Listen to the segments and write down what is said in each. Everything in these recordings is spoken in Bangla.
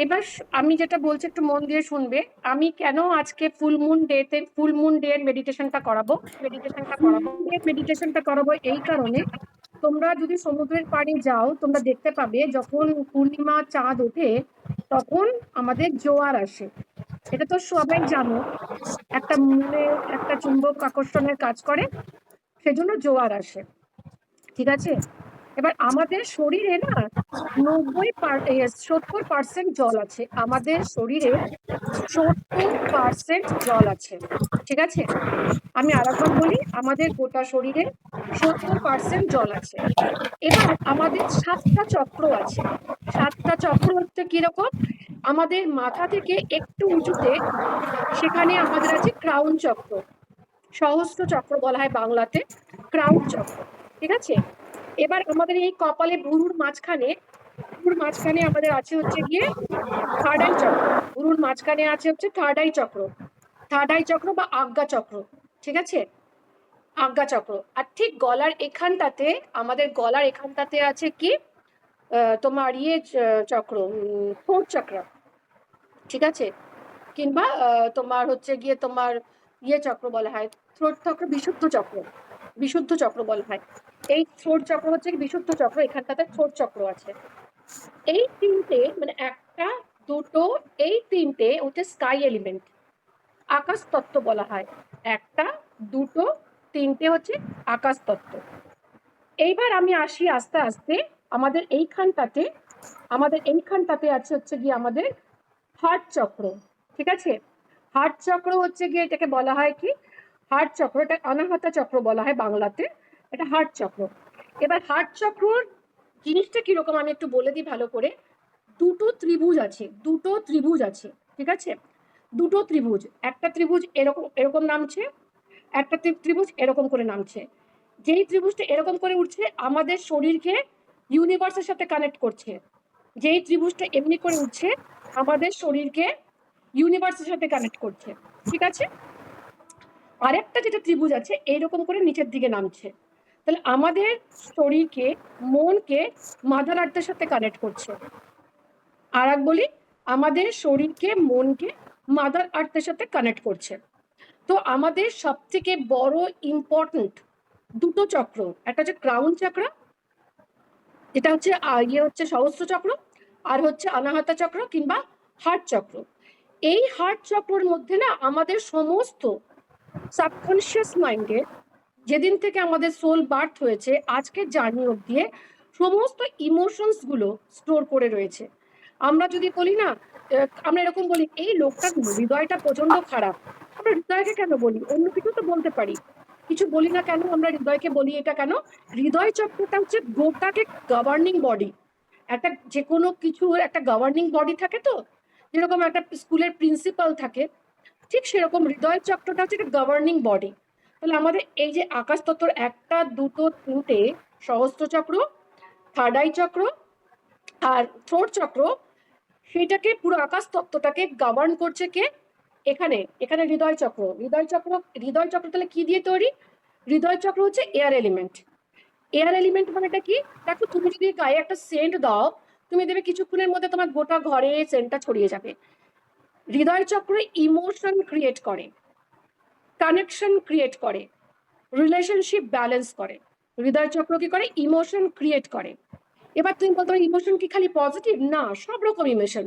এবার আমি যেটা বলছি একটু মন দিয়ে শুনবে। আমি কেন আজকে ফুল মুন ডে এর মেডিটেশনটা করাবো এই কারণে, তোমরা যদি সমুদ্রের পাড়ে যাও তোমরা দেখতে পাবে যখন পূর্ণিমা চাঁদ ওঠে তখন আমাদের জোয়ার আসে। এটা তো সবাই জানো, একটা মনে একটা চুম্বক আকর্ষণের কাজ করে, সেজন্য জোয়ার আসে। ঠিক আছে, এবার আমাদের শরীরে না 70% জল আছে, আমাদের শরীরে 70% জল আছে। ঠিক আছে, আমি আরেকবার বলি, আমাদের গোটা শরীরে 70% জল আছে। এবার আমাদের 7টা চক্র আছে। 7টা চক্র হচ্ছে কিরকম, আমাদের মাথা থেকে একটু উঁচুতে সেখানে আমাদের আছে ক্রাউন চক্র, সহস্র চক্র বলা হয় বাংলাতে, ক্রাউন চক্র। ঠিক আছে, এবার আমাদের এই কপালে ভুরুর মাঝখানে আমাদের আছে হচ্ছে গিয়ে থার্ড আই চক্র। ভুরুর মাঝখানে আছে হচ্ছে থার্ড আই চক্র বা আজ্ঞা চক্র। ঠিক আছে, আজ্ঞা চক্র। আর ঠিক আমাদের গলার এখানটাতে আছে কি তোমার চক্র, থ্রোট চক্র। ঠিক আছে, কিংবা তোমার হচ্ছে গিয়ে তোমার চক্র বলা হয়, থ্রোট চক্র, বিশুদ্ধ চক্র বলা হয়। এই থ্রোট চক্র হচ্ছে বিশুদ্ধ চক্র, এখানটাতে থ্রোট চক্র আছে। এই তিনটে মানে একটা, দুটো, এই তিনটে হচ্ছে স্কাই এলিমেন্ট, আকাশ তত্ত্ব বলা হয়। একটা, দুটো, তিনটে হচ্ছে আকাশ তত্ত্ব। এইবার আমি আসি আস্তে আস্তে আমাদের এইখানটাতে আছে হচ্ছে গিয়ে আমাদের হার্ট চক্র। ঠিক আছে, হার্ট চক্র হচ্ছে গিয়ে এটাকে বলা হয় কি, হার্ট চক্র, এটা অনাহতা চক্র বলা হয় বাংলাতে, এটা হার্ট চক্র। এবার হার্ট চক্রর জিনিসটা কিরকম আমি একটু বলে দিই ভালো করে। দুটো ত্রিভুজ আছে। ঠিক আছে, দুটো ত্রিভুজ, একটা ত্রিভুজ এরকম এরকম নামছে, একটা ত্রিভুজ এরকম করে নামছে। যেই ত্রিভুজটা এরকম করে উঠছে আমাদের শরীরকে ইউনিভার্সের সাথে কানেক্ট করছে, যেই ত্রিভুজটা এমনি করে উঠছে আমাদের শরীরকে ইউনিভার্সের সাথে কানেক্ট করছে। ঠিক আছে, আরেকটা যেটা ত্রিভুজ আছে এইরকম করে নিচের দিকে নামছে, তাহলে আমাদের শরীরকে, মনকে মাদার আর্থের সাথে কানেক্ট করছে। আর এক বলি, আমাদের শরীরকে, মনকে মাদার আর্থের সাথে কানেক্ট করছে। তো আমাদের সব থেকে বড় ইম্পর্টেন্ট দুটো চক্র, একটা হচ্ছে ক্রাউন চক্র, যেটা হচ্ছে সহস্র চক্র, আর হচ্ছে অনাহতা চক্র কিংবা হার্ট চক্র। এই হার্ট চক্রের মধ্যে না আমাদের সমস্ত সাবকনশিয়াস মাইন্ডের, যেদিন থেকে আমাদের সোল বার্থ হয়েছে আজকের জার্নি অব্দি সমস্ত ইমোশনস গুলো স্টোর করে রয়েছে। আমরা যদি বলি না, আমরা এরকম বলি এই লোকটার হৃদয়টা প্রচন্ড খারাপ, আমরা হৃদয়কে কেন বলি, অন্য কিছু তো বলতে পারি, কিছু বলি না কেন আমরা হৃদয়কে বলি, এটা কেন? হৃদয় চক্রটা হচ্ছে গোটাকে গভর্নিং বডি, একটা যে কোনো কিছু একটা গভর্নিং বডি থাকে, তো যেরকম একটা স্কুলের প্রিন্সিপাল থাকে, ঠিক সেরকম হৃদয় চক্রটা হচ্ছে একটা গভর্নিং বডি। তাহলে আমাদের এই যে আকাশ তত্ত্বর একটা, দুটো, তিনটে, সহস্র চক্র, থার্ড আই চক্র আর থ্রোট চক্র, সেটাকে পুরো আকাশ তত্ত্বটাকে গভর্ন করছে কে? এখানে এখানে হৃদয় চক্র তাহলে কি দিয়ে তৈরি? হৃদয় চক্র হচ্ছে এয়ার এলিমেন্ট। এয়ার এলিমেন্ট মানে এটা কি? দেখো, তুমি যদি গায়ে একটা সেন্ট দাও, তুমি দেখবে কিছুক্ষণের মধ্যে তোমার গোটা ঘরে সেন্টটা ছড়িয়ে যাবে। হৃদয় চক্র ইমোশন ক্রিয়েট করে, কানেকশন ক্রিয়েট করে, রিলেশনশিপ ব্যালেন্স করে। হৃদয় চক্র কি করে? ইমোশন ক্রিয়েট করে। এবার তুমি বলতে পারো ইমোশন কি খালি পজিটিভ? না, সব রকম ইমোশন,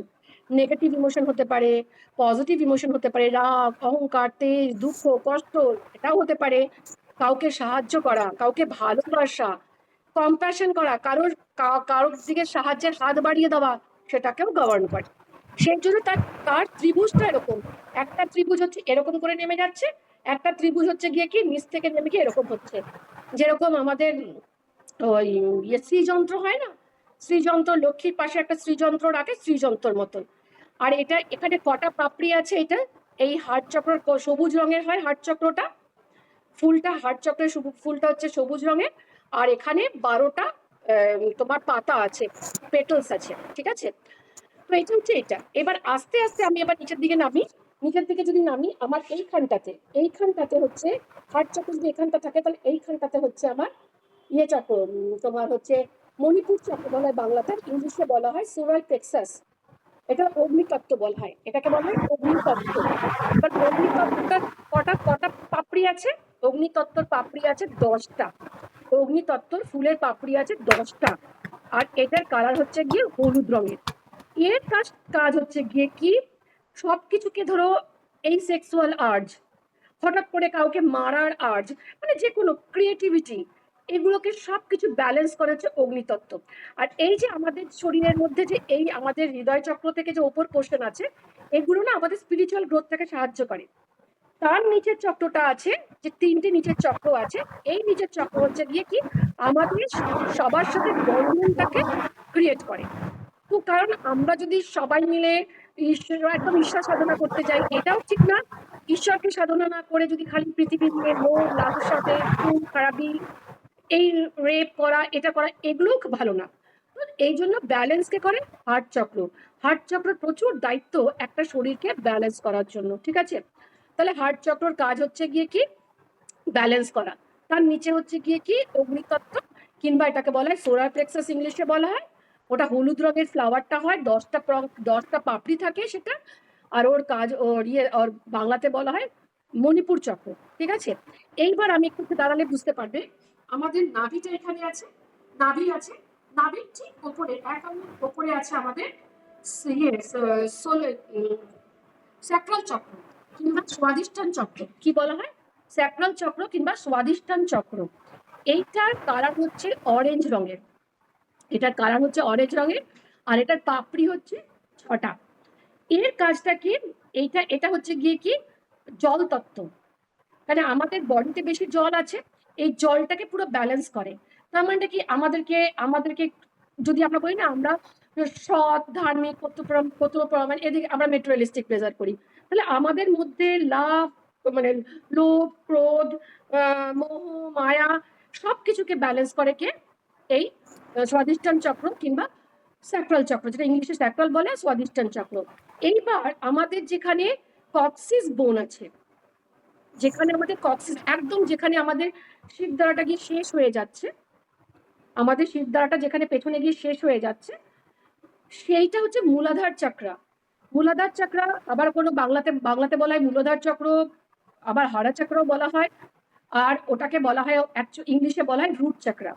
নেগেটিভ ইমোশন হতে পারে, পজিটিভ ইমোশন হতে পারে, রাগ, অহংকার, তেজ, দুঃখ, কষ্ট, এটাও হতে পারে। কাউকে সাহায্য করা, কাউকে ভালোবাসা, কম্প্যাশন করা, কারোর দিকে সাহায্যের হাত বাড়িয়ে দেওয়া, সেটাকেও গভর্ন করে। সেই জন্য তার তার ত্রিভুজটা এরকম, একটা ত্রিভুজ হচ্ছে এরকম করে নেমে যাচ্ছে, একটা ত্রিভুজ হচ্ছে গিয়ে কি নিচ থেকে নেমে গিয়ে এরকম হচ্ছে। যেরকম আমাদের ওই শ্রীযন্ত্র হয় না, শ্রীযন্ত্র, লক্ষ্মীর পাশে একটা শ্রীযন্ত্র রাখে, শ্রীযন্ত্রর মতন। আর এটা এখানে কটা পাপড়ি আছে, এটা এই হার্ট চক্র সবুজ রঙের হয় হার্ট চক্রটা, ফুলটা, হার্ট চক্রের ফুলটা হচ্ছে সবুজ রঙের। আর এখানে 12টা তোমার পাতা আছে, পেটলস আছে। ঠিক আছে, তো এটা হচ্ছে এটা। এবার আস্তে আস্তে আমি এবার নিচের দিকে নামি, নিচের দিকে যদি নামি, আমার এইখানটাতে হচ্ছে হার্ট চক্র, যদি এখানটা থাকে তাহলে এইখানটাতে হচ্ছে আমার চক্র, তোমার হচ্ছে মণিপুর চক্র বলা হয় বাংলাতে, ইংলিশে বলা হয় সোলার প্লেক্সাস। এটা অগ্নিতত্ত্ব বলা হয়, এটাকে বলা হয় অগ্নিতত্ত্ব। এবার অগ্নিতত্ত্বটার কটা কটা পাপড়ি আছে? অগ্নিতত্ত্বর পাপড়ি আছে 10টা। অগ্নিতত্ত্বর ফুলের পাপড়ি আছে 10টা। আর এটার কালার হচ্ছে গিয়ে হলুদ রঙের। এর কাজ হচ্ছে গিয়ে কি, সবকিছুকে ধরো, এই সেক্সুয়াল আর্জ, হঠাৎ করে কাউকে মারার আর্জ, মানে যে কোনো ক্রিয়েটিভিটি, এগুলোকে সবকিছু ব্যালেন্স করে হচ্ছে অগ্নিতত্ত্ব। আর এই যে আমাদের শরীরের মধ্যে যে এই আমাদের হৃদয় চক্র থেকে যে ওপর পোর্শন আছে, এগুলো না আমাদের স্পিরিচুয়াল গ্রোথটাকে সাহায্য করে। তার নিচের চক্রটা আছে, যে 3টে নিচের চক্র আছে, এই নিচের চক্র হচ্ছে গিয়ে কি আমাদের সবার সাথে বন্ধনটাকে ক্রিয়েট করে। তো কারণ আমরা যদি সবাই মিলে একদম ঈশ্বর সাধনা করতে যাই, এটাও ঠিক না। ঈশ্বরকে সাধনা না করে যদি খালি পৃথিবী নিয়ে লোভ, লালসাতে, খুন খারাপি, এই রেপ করা, এটা করা, এগুলোও ভালো না। এই জন্য ব্যালেন্স কে করে হার্ট চক্র। হার্ট চক্রের প্রচুর দায়িত্ব একটা শরীরকে ব্যালেন্স করার জন্য, ঠিক আছে? তাহলে হার্ট চক্রর কাজ হচ্ছে গিয়ে কি ব্যালেন্স করা। তার নিচে হচ্ছে গিয়ে কি অগ্নিতত্ত্ব, কিংবা এটাকে বলা হয় সোলার প্লেক্সাস ইংলিশে বলা হয়। ওটা হলুদ রঙের ফ্লাওয়ারটা হয়, 10টা পাপড়ি থাকে সেটা। আর ওর কাজ, ওর বাংলাতে বলা হয় মণিপুর চক্র, ঠিক আছে? এইবার আমি একটু দাঁড়ালে বুঝতে পারবে। আমাদের নাভিটা এখানে আছে, নাভি আছে, নাভির ঠিক ওপরে, এক আঙুল ওপরে আছে আমাদের স্যাক্রাল চক্র কিংবা স্বাদিষ্ঠান চক্র। কি বলা হয়? স্যাক্রাল চক্র কিংবা স্বাদিষ্ঠান চক্র। এইটার কালার হচ্ছে অরেঞ্জ রঙের, এটার কালার হচ্ছে অরেঞ্জ রঙের। আর এটার পাপড়ি হচ্ছে 6টা। এর কাজটা কি? এটা হচ্ছে গিয়ে কি জল তত্ত্ব। মানে আমাদের বডিতে বেশি জল আছে, এই জলটাকে পুরো ব্যালেন্স করে। তার মানে কি আমাদেরকে আমাদেরকে যদি আমরা বলি না, আমরা সৎ, ধার্মিক, কর্তব্যপরায়ণ, এদিকে আমরা মেটেরিয়ালিস্টিক প্লেজার করি, তাহলে আমাদের মধ্যে লাভ, মানে লোভ, ক্রোধ, মোহ, মায়া, সবকিছুকে ব্যালেন্স করে কে? এই স্বাধিষ্ঠান চক্র কিংবা স্যাক্রাল চক্র, যেটা ইংলিশে স্যাক্রাল বলে, স্বাধিষ্ঠান চক্র। এইবার আমাদের যেখানে কক্সিস বোন আছে, যেখানে আমাদের কক্সিস একদম, যেখানে আমাদের শিরদাঁড়াটা গিয়ে শেষ হয়ে যাচ্ছে, আমাদের শিরদাঁড়াটা যেখানে পেছনে গিয়ে শেষ হয়ে যাচ্ছে, সেইটা হচ্ছে মূলাধার চক্রা। মূলাধার চক্রা আবার কোনো বাংলাতে বলা হয় মূলাধার চক্র, আবার হাড়া চক্রও বলা হয়। আর ওটাকে বলা হয় ইংলিশে বলা হয় রুট চক্রা।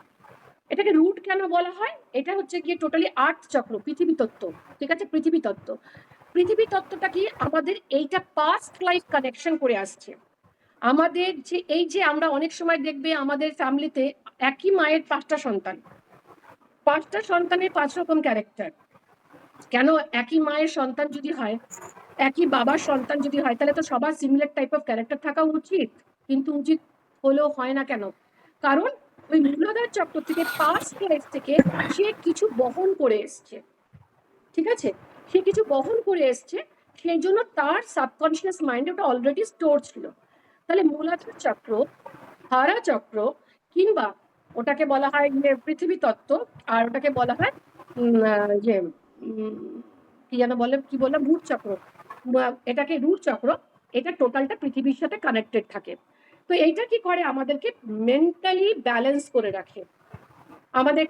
এটাকে রুট কেন বলা হয়? এটা হচ্ছে গিয়ে টোটালি আর্থ চক্র, পৃথিবী তত্ত্ব, ঠিক আছে? পৃথিবী তত্ত্ব, পৃথিবী তত্ত্বটা কি আমাদের এইটা পাস্ট লাইফ কানেকশন করে আসছে। আমাদের যে এই যে আমরা অনেক সময় দেখবে আমাদের ফ্যামিলিতে একই মায়ের 5টা সন্তান, 5টা সন্তানের 5 রকম ক্যারেক্টার। কেন? একই মায়ের সন্তান যদি হয়, একই বাবার সন্তান যদি হয়, তাহলে তো সবার সিমিলার টাইপ অফ ক্যারেক্টার থাকা উচিত, কিন্তু উচিত হলেও হয় না কেন? কারণ ওই মূলাধার চক্র থেকে পাস্ট লাইফ থেকে সে কিছু বহন করে এসছে, ঠিক আছে? সে কিছু বহন করে এসছে, সেই জন্য তার সাবকনশিয়াস মাইন্ডে ওটা অলরেডি স্টোর ছিল। তাহলে মূলাধার চক্র, হারা চক্র, কিংবা ওটাকে বলা হয় পৃথিবী তত্ত্ব, আর ওটাকে বলা হয় যে কি যেন বলে, কি বললাম, রুট চক্র। এটাকে রুট চক্র, এটা টোটালটা পৃথিবীর সাথে কানেক্টেড থাকে। তো এইটা কি করে? আমাদেরকে মেন্টালি ব্যালেন্স করে রাখে। আমাদের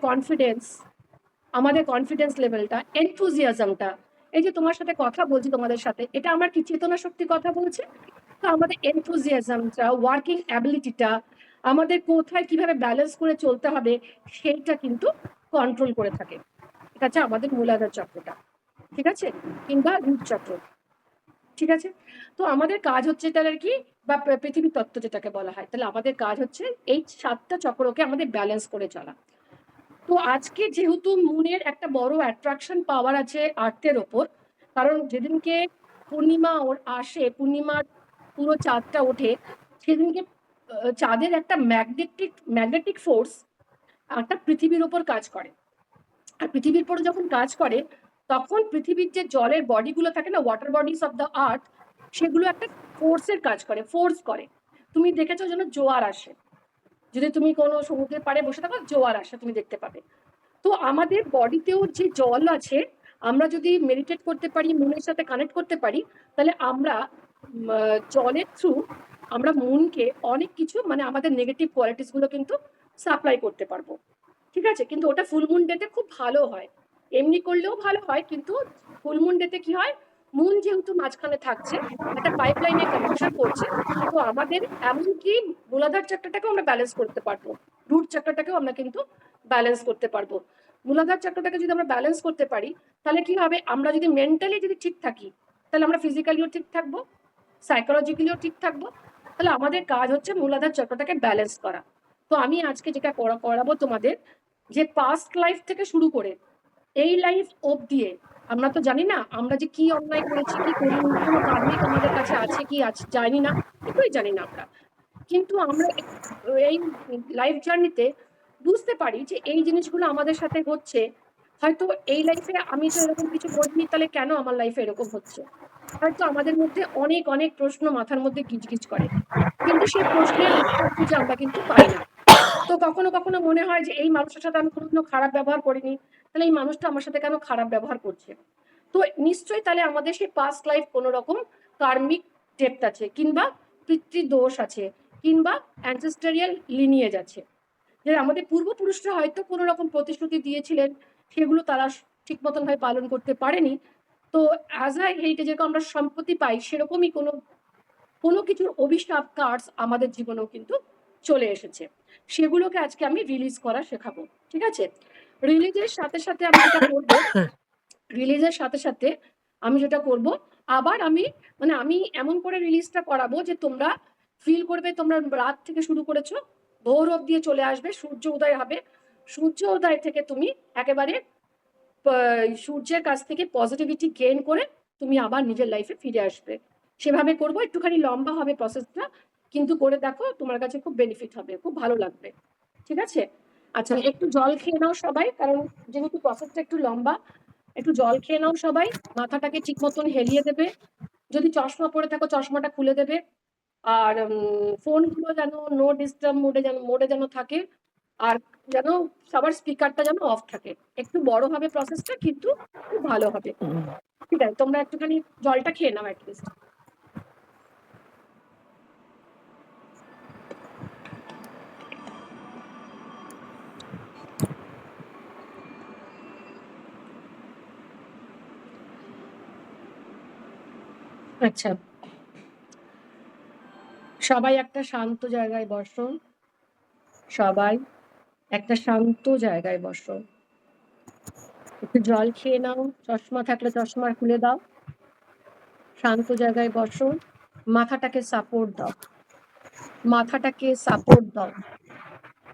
কনফিডেন্স লেভেলটা, এনথুজিয়াজমটা, এই যে তোমার সাথে কথা বলছি, তোমাদের সাথে, এটা আমার কি চেতনা শক্তি কথা বলছে? তো আমাদের এনথুজিয়াজমটা, ওয়ার্কিং অ্যাবিলিটিটা, আমাদের কোথায় কিভাবে ব্যালেন্স করে চলতে হবে, সেইটা কিন্তু কন্ট্রোল করে থাকে। এটা হচ্ছে আমাদের মূলাধার চক্রটা, ঠিক আছে? কিংবা রুট চক্র, ঠিক আছে? তো আমাদের কাজ হচ্ছে তাহলে কি, বা পৃথিবী তত্ত্ব যেটাকে বলা হয়, তাহলে আমাদের কাজ হচ্ছে এই 7টা চক্রকে আমাদের ব্যালেন্স করে চলা। তো আজকে যেহেতু মুনের একটা বড় অ্যাট্রাকশন পাওয়ার আছে আর্থের ওপর, কারণ যেদিনকে পূর্ণিমা আসে, পূর্ণিমার পুরো চাঁদটা ওঠে, সেদিনকে চাঁদের একটা ম্যাগনেটিক ফোর্স একটা পৃথিবীর ওপর কাজ করে। আর পৃথিবীর উপর যখন কাজ করে, তখন পৃথিবীর যে জলের বডিগুলো থাকে না, water bodies of the earth, সেগুলো একটা ফোর্সের কাজ করে, ফোর্স করে। তুমি দেখেছো যেন জোয়ার আসে, যদি তুমি কোনো সমুদ্রের পাড়ে বসে থাকো, জোয়ার আসে তুমি দেখতে পাবে। তো আমাদের বডিতেও যে জল আছে, আমরা যদি মেডিটেট করতে পারি, মনের সাথে কানেক্ট করতে পারি, তাহলে আমরা জলের থ্রু আমরা মনকে অনেক কিছু, মানে আমাদের নেগেটিভ কোয়ালিটিস গুলো কিন্তু সাপ্লাই করতে পারবো, ঠিক আছে? কিন্তু ওটা ফুল মুন ডেতে খুব ভালো হয়। এমনি করলেও ভালো হয়, কিন্তু ফুল মুন ডেতে কি হয়, মুন যেহেতু মাঝখানে থাকছে, একটা পাইপলাইনে কানেকশন করছে, তো আমাদের এমনকি মূলাধার চক্রটাকেও আমরা ব্যালেন্স করতে পারবো, রুট চক্রটাকেও আমরা কিন্তু ব্যালেন্স করতে পারবো। মূলাধার চক্রটাকে যদি আমরা ব্যালেন্স করতে পারি, তাহলে কি হবে, আমরা যদি মেন্টালি যদি ঠিক থাকি, তাহলে আমরা ফিজিক্যালিও ঠিক থাকবো, সাইকোলজিক্যালিও ঠিক থাকবো। তাহলে আমাদের কাজ হচ্ছে মূলাধার চক্রটাকে ব্যালেন্স করা। তো আমি আজকে যেটা করাবো তোমাদের, যে পাস্ট লাইফ থেকে শুরু করে এই লাইফ অবধি আমরা তো জানি না আমরা যে কি অন্যায় করেছি কি করিনি, কোনো কার্মিক আমাদের কাছে আছে কি আছে জানি না, কিছুই জানি না আমরা। কিন্তু আমরা এই লাইফ জার্নিতে বুঝতে পারি যে এই জিনিসগুলো আমাদের সাথে হচ্ছে, হয়তো এই লাইফে আমি তো এরকম কিছু করিনি, তাহলে কেন আমার লাইফে এরকম হচ্ছে। হয়তো আমাদের মধ্যে অনেক অনেক প্রশ্ন মাথার মধ্যে গিজগিজ করে, কিন্তু সেই প্রশ্নের উত্তর খুঁজে আমরা কিন্তু পাই না। তো কখনো কখনো মনে হয় যে এই মানুষের সাথে আমি কোনোদিনও খারাপ ব্যবহার করিনি, তাহলে এই মানুষটা আমার সাথে কেন খারাপ ব্যবহার করছে। তো নিশ্চয়ই তাহলে আমাদের সেই পাস্ট লাইফ কোনো রকম কার্মিক ডেপ্থ আছে, কিংবা পিতৃদোষ আছে, কিংবা অ্যানসেস্টেরিয়াল লিনিয়েজ আছে, যে আমাদের পূর্বপুরুষরা হয়তো কোনো রকম প্রতিশ্রুতি দিয়েছিলেন, সেগুলো তারা ঠিক মতন ভাবে পালন করতে পারেনি। তো অ্যাজ আ হেরিটেজ যেরকম আমরা সম্পত্তি পাই, সেরকমই কোনো কিছুর অভিশাপ কার্স আমাদের জীবনেও কিন্তু চলে এসেছে। সেগুলোকে আজকে আমি রিলিজ করা শেখাবো, ঠিক আছে। রিলিজের সাথে সাথে আমি যেটা করব, রিলিজের সাথে সাথে আমি যেটা করব, আবার আমি মানে আমি এমন করে রিলিজটা করাবো যে তোমরা ফিল করবে তোমরা রাত থেকে শুরু করেছো, ভোর অবধি চলে আসবে, সূর্য উদয় হবে, সূর্য উদয় থেকে তুমি একেবারে সূর্যের কাছ থেকে পজিটিভিটি গেইন করে তুমি আবার নিজের লাইফে ফিরে আসবে। সেভাবে করবো, একটুখানি লম্বা হবে প্রসেসটা, কিন্তু করে দেখো, তোমার কাছে খুব বেনিফিট হবে, খুব ভালো লাগবে, ঠিক আছে। আচ্ছা, একটু জল খেয়ে নাও সবাই, কারণ যেহেতু প্রসেসটা একটু লম্বা, একটু জল খেয়ে নাও সবাই, মাথাটাকে ঠিক মতন হেলিয়ে দেবে, যদি চশমা পরে থাকো চশমাটা খুলে দেবে, আর ফোনগুলো যেন নো ডিস্টার্ব মোডে যেন থাকে, আর যেন সবার স্পিকারটা যেন অফ থাকে। একটু বড় হবে প্রসেসটা, কিন্তু খুব ভালো হবে, ঠিক আছে। তোমরা একটুখানি জলটা খেয়ে নাও অ্যাটলিস্ট। আচ্ছা, সবাই একটা শান্ত জায়গায় বসো, সবাই একটা শান্ত জায়গায় বসো, একটু জল খেয়ে নাও, চশমা থাকলে চশমা খুলে দাও, শান্ত জায়গায় বসো, মাথাটাকে সাপোর্ট দাও, মাথাটাকে সাপোর্ট দাও।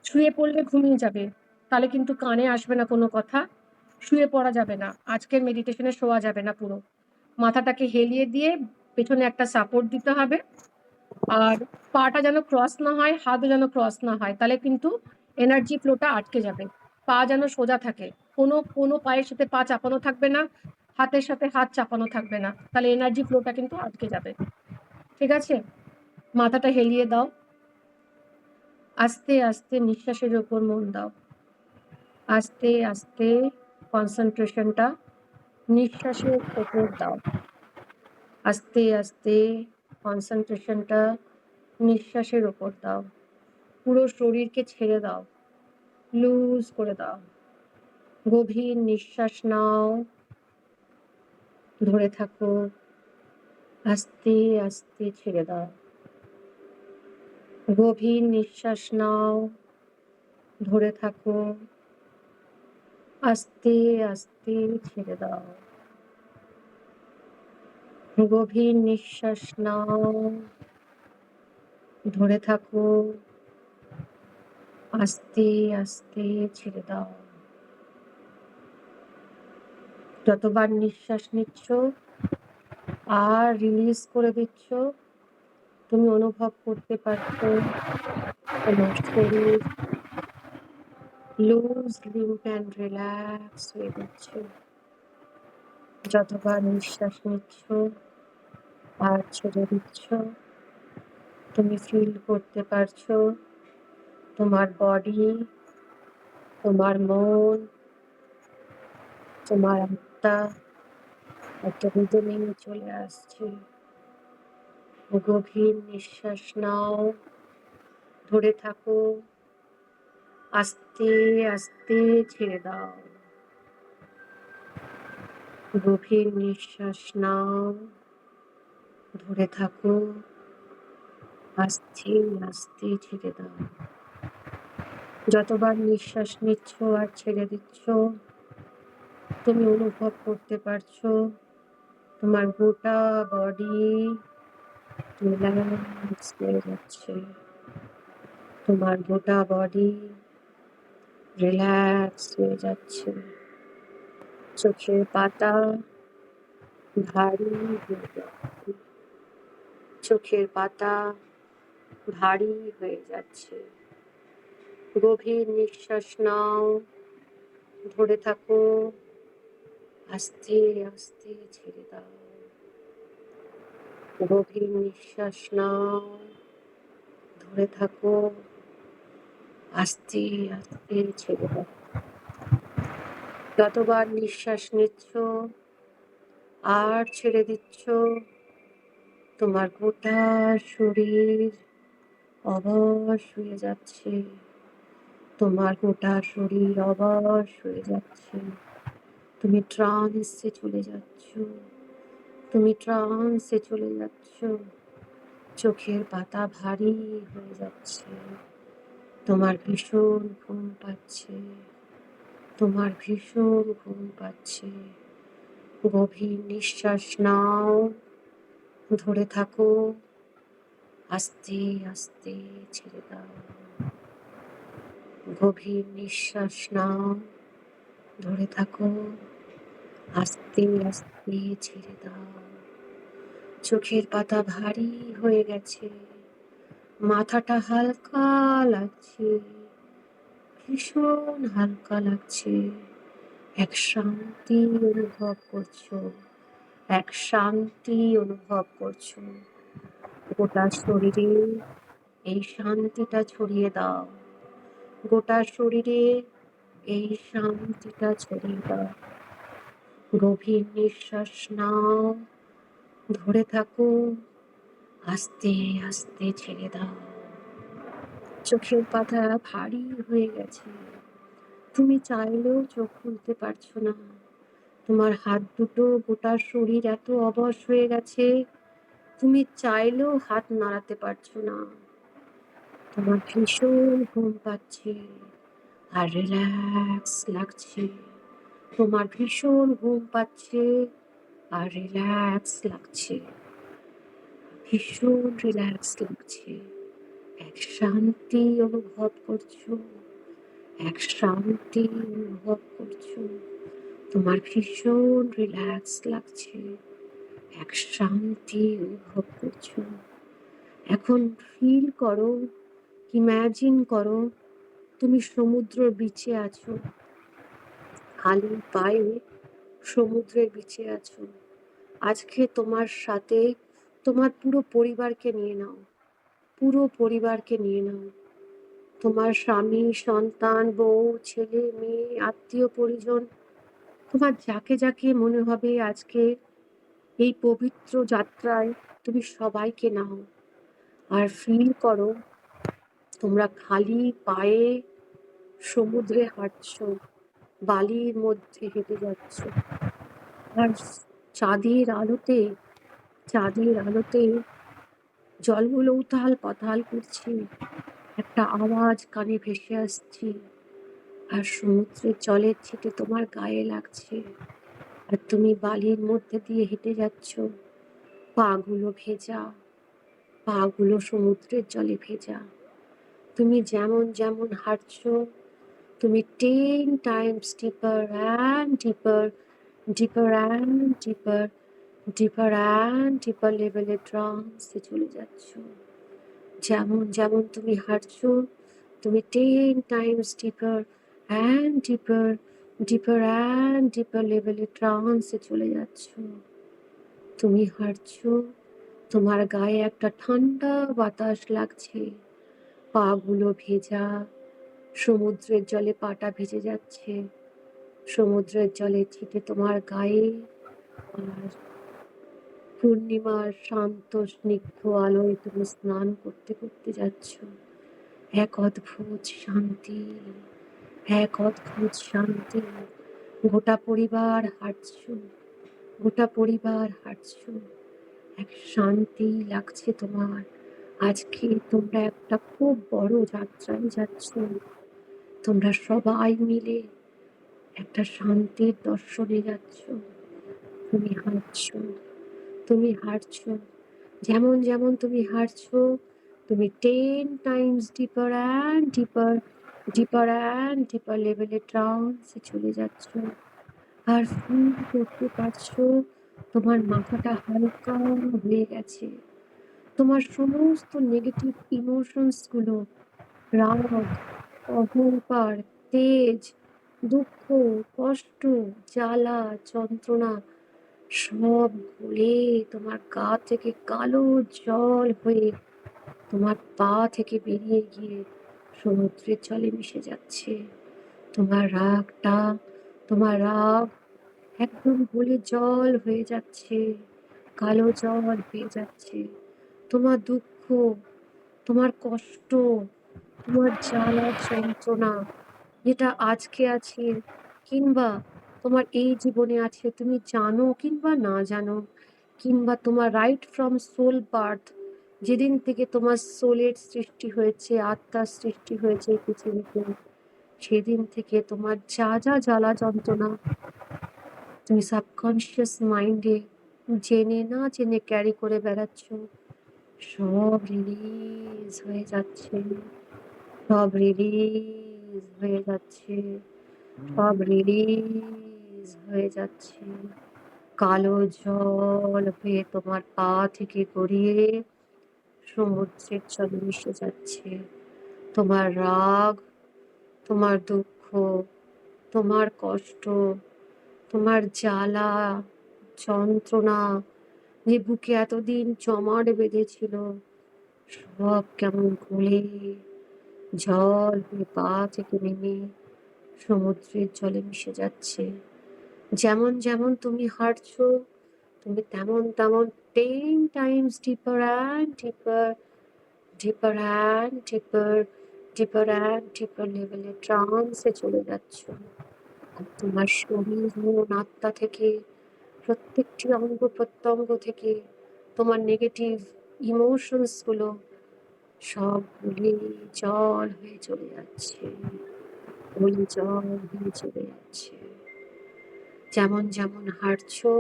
শুয়ে পড়লে ঘুমিয়ে যাবে, তাহলে কিন্তু কানে আসবে না কোনো কথা, শুয়ে পড়া যাবে না, আজকের মেডিটেশনে শোয়া যাবে না, পুরো মাথাটাকে হেলিয়ে দিয়ে পেছনে একটা সাপোর্ট দিতে হবে। আর পাটা যেন ক্রস না হয়, হাতও যেন ক্রস না হয়, তাহলে কিন্তু এনার্জি ফ্লোটা আটকে যাবে। পা যেন সোজা থাকে, কোনো পায়ের সাথে পা চাপানো থাকবে না, হাতের সাথে হাত চাপানো থাকবে না, তাহলে এনার্জি ফ্লোটা কিন্তু আটকে যাবে, ঠিক আছে। মাথাটা হেলিয়ে দাও, আস্তে আস্তে নিঃশ্বাসের উপর মন দাও, আস্তে আস্তে কনসেন্ট্রেশনটা নিঃশ্বাসের উপর দাও, আস্তে আস্তে কনসেন্ট্রেশনটা নিঃশ্বাসের উপর দাও, পুরো শরীরকে ছেড়ে দাও, লুজ করে দাও, গভীর নিঃশ্বাস নাও, ধরে থাকো, আস্তে আস্তে ছেড়ে দাও, গভীর নিঃশ্বাস নাও, ধরে থাকো, আস্তে আস্তে ছেড়ে দাও, গভীর নিঃশ্বাস নাও, ধরে থাকো, আস্তে আস্তে ছেড়ে দাও। যতবার নিঃশ্বাস নিচ্ছ আর রিলিজ করে দিচ্ছ, তুমি অনুভব করতে পারছো তোমার শরীর লুজ লিম্প অ্যান্ড রিল্যাক্স হয়ে যাচ্ছে। যতবার নিঃশ্বাস নিচ্ছ আর ছেড়ে দিচ্ছ, তুমি ফিল করতে পারছো তোমার বডি, তোমার মন, তোমার আত্মা একটা রিদমে চলে আসছে। গভীর নিঃশ্বাস নাও, ধরে থাকো, আস্তে আস্তে ছেড়ে দাও, গভীর নিঃশ্বাস নাও, ধরে থাকো, আস্তে আস্তে ছেড়ে দাও। যতবার নিঃশ্বাস নিচ্ছ আর ছেড়ে দিচ্ছ, তুমি অনুভব করতে পারছো তোমার গোটা বডি রিল্যাক্স হয়ে যাচ্ছে। তোমার গোটা বডি রিল্যাক্স হয়ে যাচ্ছে। চোখের পাতা ভারী হয়ে যাচ্ছে। চোখের পাতা ভারী হয়ে যাচ্ছে। গভীর নিঃশ্বাস নাও, ধরে থাকো, আস্তে আস্তে ছেড়ে দাও। গভীর নিঃশ্বাস নাও, ধরে থাকো, আস্তে আস্তে ছেড়ে দাও। যতবার নিঃশ্বাস নিচ্ছ আর ছেড়ে দিচ্ছ, তোমার গোটা শরীর অবশ হয়ে যাচ্ছে। তোমার গোটা শরীর অবশ হয়ে যাচ্ছে। তুমি ট্রান্সে চলে যাচ্ছ। তুমি ট্রান্সে চলে যাচ্ছ। চোখের পাতা ভারী হয়ে যাচ্ছে। তোমার ভীষণ ঘুম পাচ্ছে। তোমার ভীষণ ঘুম পাচ্ছে। গভীর নিঃশ্বাস নাও, ধরে থাকো, আস্তে আস্তে ছেড়ে দাও। গভীর নিঃশ্বাস নাও, ধরে থাকো, আস্তে আস্তে ছেড়ে দাও। চোখের পাতা ভারী হয়ে গেছে। মাথাটা হালকা লাগছে, ভীষণ হালকা লাগছে। এক শান্তি অনুভব করছো। এক শান্তি অনুভব করছো। গোটা শরীরে এই শান্তিটা ছড়িয়ে দাও। গোটা শরীরে এই শান্তিটা ছড়িয়ে দাও। গভীর নিঃশ্বাস নাও, ধরে থাকো, আস্তে আস্তে ছেড়ে দাও। চোখের পাতা ভারী হয়ে গেছে। তুমি চাইলেও চোখ খুলতে পারছো না। তোমার হাত দুটো, গোটা শরীর এত অবশ হয়ে গেছে, তুমি চাইলেও হাত নাড়াতে পারছো না। তোমার ভীষণ ঘুম পাচ্ছে আর রিল্যাক্স লাগছে। তোমার ভীষণ ঘুম পাচ্ছে আর রিল্যাক্স লাগছে। ভীষণ রিল্যাক্স লাগছে। এক শান্তি অনুভব করছো। এক শান্তি অনুভব করছো। তোমার ভীষণ রিল্যাক্স লাগছে। এক শান্তি অনুভব করছো। এখন ফিল করো, ইম্যাজিন করো, তুমি সমুদ্র বিচে আছো। খালি পায়ে সমুদ্রের বিচে আছো। আজকে তোমার সাথে তোমার পুরো পরিবারকে নিয়ে নাও। পুরো পরিবারকে নিয়ে নাও। তোমার স্বামী, সন্তান, বউ, ছেলে, মেয়ে, আত্মীয় পরিজন, তোমার যাকে যাকে মনে হবে আজকে এই পবিত্র যাত্রায়, তুমি সবাইকে নাও। আর ফিল করো তোমরা খালি পায়ে সমুদ্রে হাঁটছো, বালির মধ্যে হেঁটে যাচ্ছ। আর চাঁদের আলোতে, চাঁদের আলোতে জলগুলো উথাল পাতাল করছে। একটা আওয়াজ কানে ভেসে আসছে। আর সমুদ্রের জলের ছিটে তোমার গায়ে লাগছে। আর তুমি বালির মধ্যে দিয়ে হেঁটে যাচ্ছ। পাগুলো ভেজা, পাগুলো সমুদ্রের জলে ভেজা। তুমি যেমন যেমন হাঁটছো, তুমি 10 times deeper and deeper, deeper and deeper, deeper and deeper লেভেলে ট্রান্সে চলে যাচ্ছ। যেমন যেমন তুমি হাঁটছো, তুমি 10 times deeper and deeper, deeper and deeper লেভেলে ট্রান্সে চলে যাচ্ছ। তুমি হাঁটছো, তোমার গায়ে একটা ঠান্ডা বাতাস লাগছে। পাগুলো ভেজা, সমুদ্রের জলে পাটা ভিজে যাচ্ছে। সমুদ্রের জলের ছিটে তোমার গায়ে। আর পূর্ণিমার শান্ত স্নিগ্ধ আলোয় তুমি স্নান করতে করতে যাচ্ছ। এক অদ্ভুত শান্তি, এক অদ্ভুত শান্তি। গোটা পরিবার হাঁটছো, গোটা পরিবার হাঁটছো, এক শান্তি লাগছে তোমার। আজকে তোমরা একটা খুব বড় যাত্রায় যাচ্ছ। তোমরা সবাই মিলে একটা শান্তির দর্শনে যাচ্ছ। তুমি হাঁটছো, তুমি হাঁটছো। যেমন যেমন তুমি হাঁটছো, তুমি 10 টাইমস ডিপার অ্যান্ড ডিপার, ডিপার অ্যান্ড ডিপার লেভেলে ট্রান্সে চলে যাচ্ছ। আর ফিল করতে পারছো তোমার মাথাটা হালকা হয়ে গেছে। তোমার সমস্ত নেগেটিভ ইমোশনস গুলো, রাগ, অহংকার, তেজ, দুঃখ, কষ্ট, জ্বালা, যন্ত্রণা সব গলে তোমার গা থেকে কালো জল হয়ে তোমার পা থেকে বেরিয়ে গিয়ে সমুদ্রের জলে মিশে যাচ্ছে। তোমার রাগ একদম গলে জল হয়ে যাচ্ছে, কালো জল হয়ে যাচ্ছে। তোমার দুঃখ, তোমার কষ্ট, তোমার জ্বালা যন্ত্রণা যেটা আজকে আছে কিংবা তোমার এই জীবনে আছে, তুমি জানো কিংবা না জানো, কিংবা তোমার রাইট ফ্রম সোল বার্থ, যেদিন থেকে তোমার সোলের সৃষ্টি হয়েছে, আত্মার সৃষ্টি হয়েছে এই পৃথিবীতে, সেদিন থেকে তোমার যা যা জ্বালা যন্ত্রণা তুমি সাবকনশিয়াস মাইন্ডে জেনে না জেনে ক্যারি করে বেড়াচ্ছ, সব রিলিজ হয়ে যাচ্ছে, সব রিলিজ হয়ে যাচ্ছে, সব রিলিজ হয়ে যাচ্ছে। কালো জল হয়ে তোমার পা থেকে গড়িয়ে সমুদ্রের জলে মিশে যাচ্ছে। তোমার রাগ, তোমার দুঃখ, তোমার কষ্ট, তোমার জ্বালা যন্ত্রণা যে বুকে এতদিন জমাট বেঁধেছিল, সব কেমন গলে জল হয়ে পা থেকে নেমে সমুদ্রের জলে মিশে যাচ্ছে। যেমন যেমন তুমি হাঁটছো, তুমি তেমন তেমন 10 টাইমস ডিপার অ্যান্ড ডিপার, ডিপার অ্যান্ড ডিপার, ডিপার অ্যান্ড ডিপার লেভেলে ট্রান্সে চলে যাচ্ছ। আর তোমার শরীর মন আত্মা থেকে, প্রত্যেকটি অঙ্গ প্রত্যঙ্গ থেকে তোমার নেগেটিভ ইমোশনস গুলো সব গলে জল হয়ে চলে যাচ্ছে, গলে জল হয়ে চলে যাচ্ছে। যেমন যেমন হাঁটছো,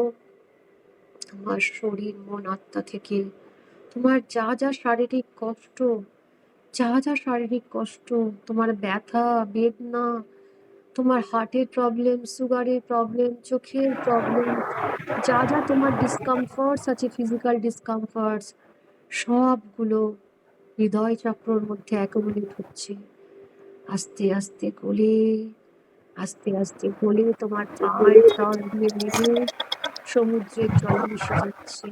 তোমার শরীর মন আত্মা থেকে তোমার যা যা শারীরিক কষ্ট, যা যা শারীরিক কষ্ট, তোমার ব্যথা বেদনা, তোমার হার্টের প্রবলেম, সুগারের প্রবলেম, চোখের প্রবলেম, যা যা তোমার ডিসকমফর্টস আছে, ফিজিক্যাল ডিসকমফর্টস, সবগুলো হৃদয় চক্রর মধ্যে অ্যাকুমুলেট হচ্ছে। আস্তে আস্তে গলে, আস্তে আস্তে গলে তোমার পায়ের তল দিয়ে নেমে সমুদ্রের জলে মিশে যাচ্ছে,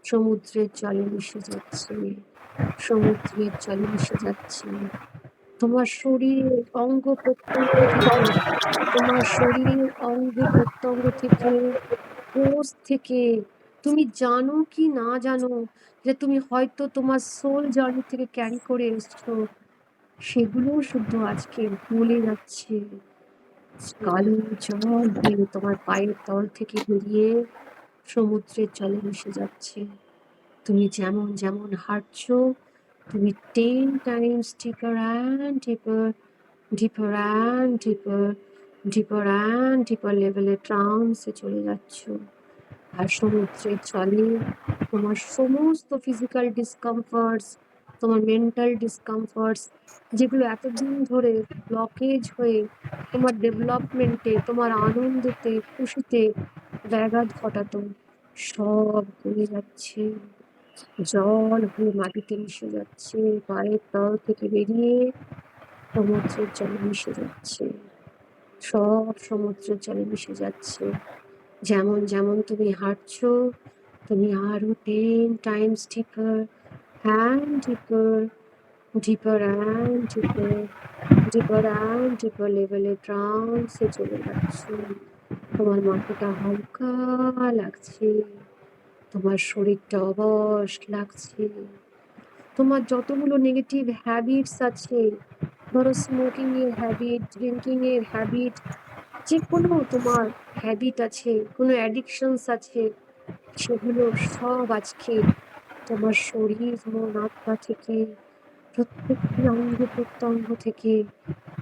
সমুদ্রের জলে মিশে যাচ্ছে, সমুদ্রের জলে মিশে যাচ্ছে। তোমার শরীরের অঙ্গ প্রত্যঙ্গ থেকে, তোমার শরীরের অঙ্গ প্রত্যঙ্গ থেকে, কোষ থেকে, তুমি জানো কি না জানো যে তুমি হয়তো তোমার সোল জার্নি থেকে ক্যারি করে এসছো, সেগুলো শুধু আজকে গলে যাচ্ছে, কালো জল হয়ে তোমার পায়ের তল থেকে বেরিয়ে সমুদ্রের জলে মিশে যাচ্ছে। তুমি যেমন যেমন হাঁটছো, তুমি 10 টাইমস ডিপার অ্যান্ড ডিপার, ডিপার অ্যান্ড ডিপার, ডিপার অ্যান্ড ডিপার লেভেলে ট্রান্সে চলে যাচ্ছ। আর সমুদ্রের জলে তোমার সমস্ত ফিজিক্যাল ডিসকমফর্টস, তোমার মেন্টাল ডিসকমফর্টস, যেগুলো এতদিন ধরে ব্লকেজ হয়ে তোমার ডেভেলপমেন্টে, তোমার আনন্দতে, খুশিতে ব্যাঘাত ঘটাতো, সব গলে যাচ্ছে, জল হয়ে মাটিতে মিশে যাচ্ছে, পায়ের তল থেকে বেরিয়ে সমুদ্রের জলে মিশে যাচ্ছে, সব সমুদ্রের জলে মিশে যাচ্ছে। যেমন যেমন তুমি হাঁটছো, তুমি আরো 10 টাইমস ডিপার অ্যান্ড ডিপার, ডিপার অ্যান্ড ডিপার, ডিপার অ্যান্ড ডিপার লেভেলে ট্রান্সে চলে যাচ্ছ। তোমার মাথাটা হালকা লাগছে, তোমার শরীরটা অবশ লাগছে। তোমার যতগুলো নেগেটিভ হ্যাবিটস আছে, ধরো স্মোকিং এর হ্যাবিট, ড্রিঙ্কিং এর হ্যাবিট, যে কোনো তোমার হ্যাবিট আছে, কোনো অ্যাডিকশনস আছে, সেগুলো সব আজকে তোমার শরীর, মন, আত্মা থেকে, প্রত্যেকটি অঙ্গ প্রত্যঙ্গ থেকে,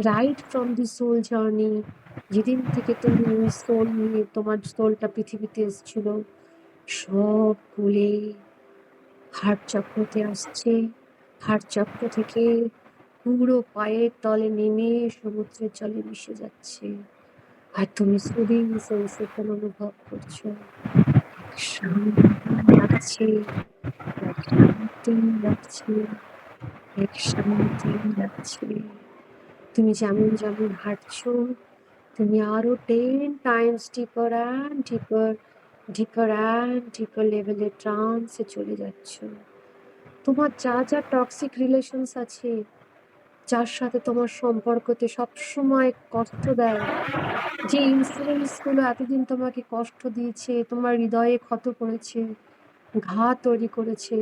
right from the soul journey, যেদিন থেকে তুমি ওই সোল নিয়ে তোমার সোলটা পৃথিবীতে এসেছিল, সব গলে হার্ট চক্রতে আসছে। হার্ট চক্র থেকে পুরো পায়ের তলে নেমে সমুদ্রের জলে মিশে যাচ্ছে। আর তুমি সুদিং সেন্সেশন অনুভব করছো। এক শান্তি লাগছে, এক শান্তি লাগছে, এক শান্তি লাগছে। তুমি যেমন যেমন হাঁটছো, তুমি আরো 10 টাইমস ডিপার অ্যান্ড ডিপার, ডিপার অ্যান্ড ডিপার লেভেলে ট্রান্সে চলে যাচ্ছ। তোমার যা যা টক্সিক রিলেশনস আছে, যার সাথে তোমার সম্পর্কতে সবসময় কষ্ট দেয়, যে ইনসিডেন্টস গুলো এতদিন তোমাকে কষ্ট দিয়েছে, তোমার হৃদয়ে ক্ষত করেছে, ঘা তৈরি করেছে,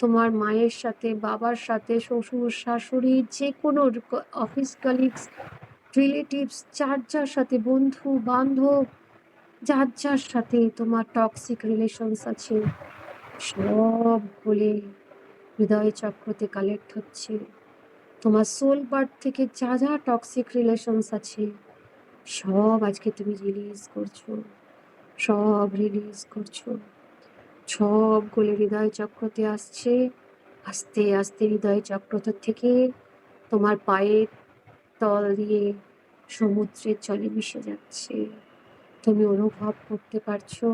তোমার মায়ের সাথে, বাবার সাথে, শ্বশুর শাশুড়ি, যে কোনো অফিস কলিগস, রিলেটিভস, যার যার সাথে, বন্ধু বান্ধব, যার যার সাথে তোমার টক্সিক রিলেশনস আছে, সব বলে হৃদয় চক্রতে কালেক্ট হচ্ছে। তোমার সোল বার্থ থেকে যা যা টক্সিক রিলেশনস আছে, সব আজকে তুমি রিলিজ করছো, সব রিলিজ করছো, সব গলে হৃদয় চক্রতে আসছে। আস্তে আস্তে হৃদয় চক্রত থেকে তোমার পায়ের তল দিয়ে সমুদ্রের জলে মিশে যাচ্ছে। তুমি অনুভব করতে পারছো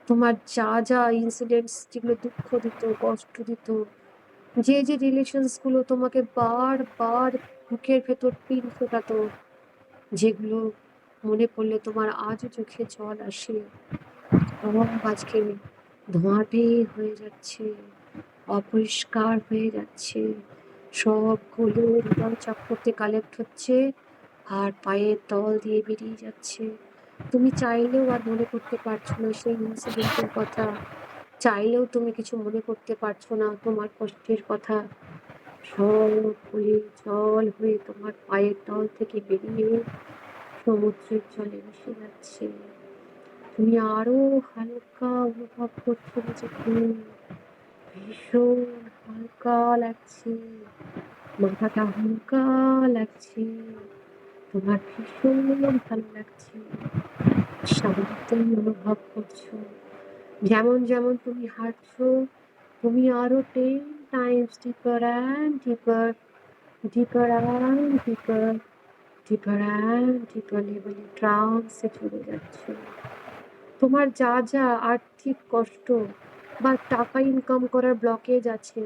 তোমার যা যা ইনসিডেন্টস, যেগুলো দুঃখ দিত, কষ্ট দিত, যে যে রিলেশনস গুলো তোমাকে বারবার বুকের ভেতর পিন ফোটাতো, যেগুলো মনে পড়লে তোমার আজও চোখে জল আসে, সব আজকে ধোঁয়াটে হয়ে যাচ্ছে, অপরিষ্কার হয়ে যাচ্ছে, সব গলে হৃদয় চক্রতে কালেক্ট হচ্ছে আর পায়ের তল দিয়ে বেরিয়ে যাচ্ছে। তুমি চাইলেও আর মনে করতে পারছো না সেই ইনসিডেন্টের কথা, চাইলেও তুমি কিছু মনে করতে পারছো না তোমার কষ্টের কথা। সব গলে জল হয়ে তোমার পায়ের তল থেকে বেরিয়ে সমুদ্রের জলে মিশে যাচ্ছে। তুমি আরো হালকা অনুভব করছো নিজেকে, ভীষণ হালকা লাগছে, মাথাটা হালকা লাগছে, তোমার ভীষণ ভালো লাগছে, শান্তি অনুভব করছো। যেমন যেমন তুমি হাঁটছো, তুমি আরো 10 টাইমস ডিপার অ্যান্ড ডিপার, ডিপার অ্যান্ড ডিপার, ডিপার অ্যান্ড ডিপার লেভেলে ট্রান্সে চলে যাচ্ছে। তোমার যা যা আর্থিক কষ্ট বা টাকা ইনকাম করার ব্লকেজ আছে,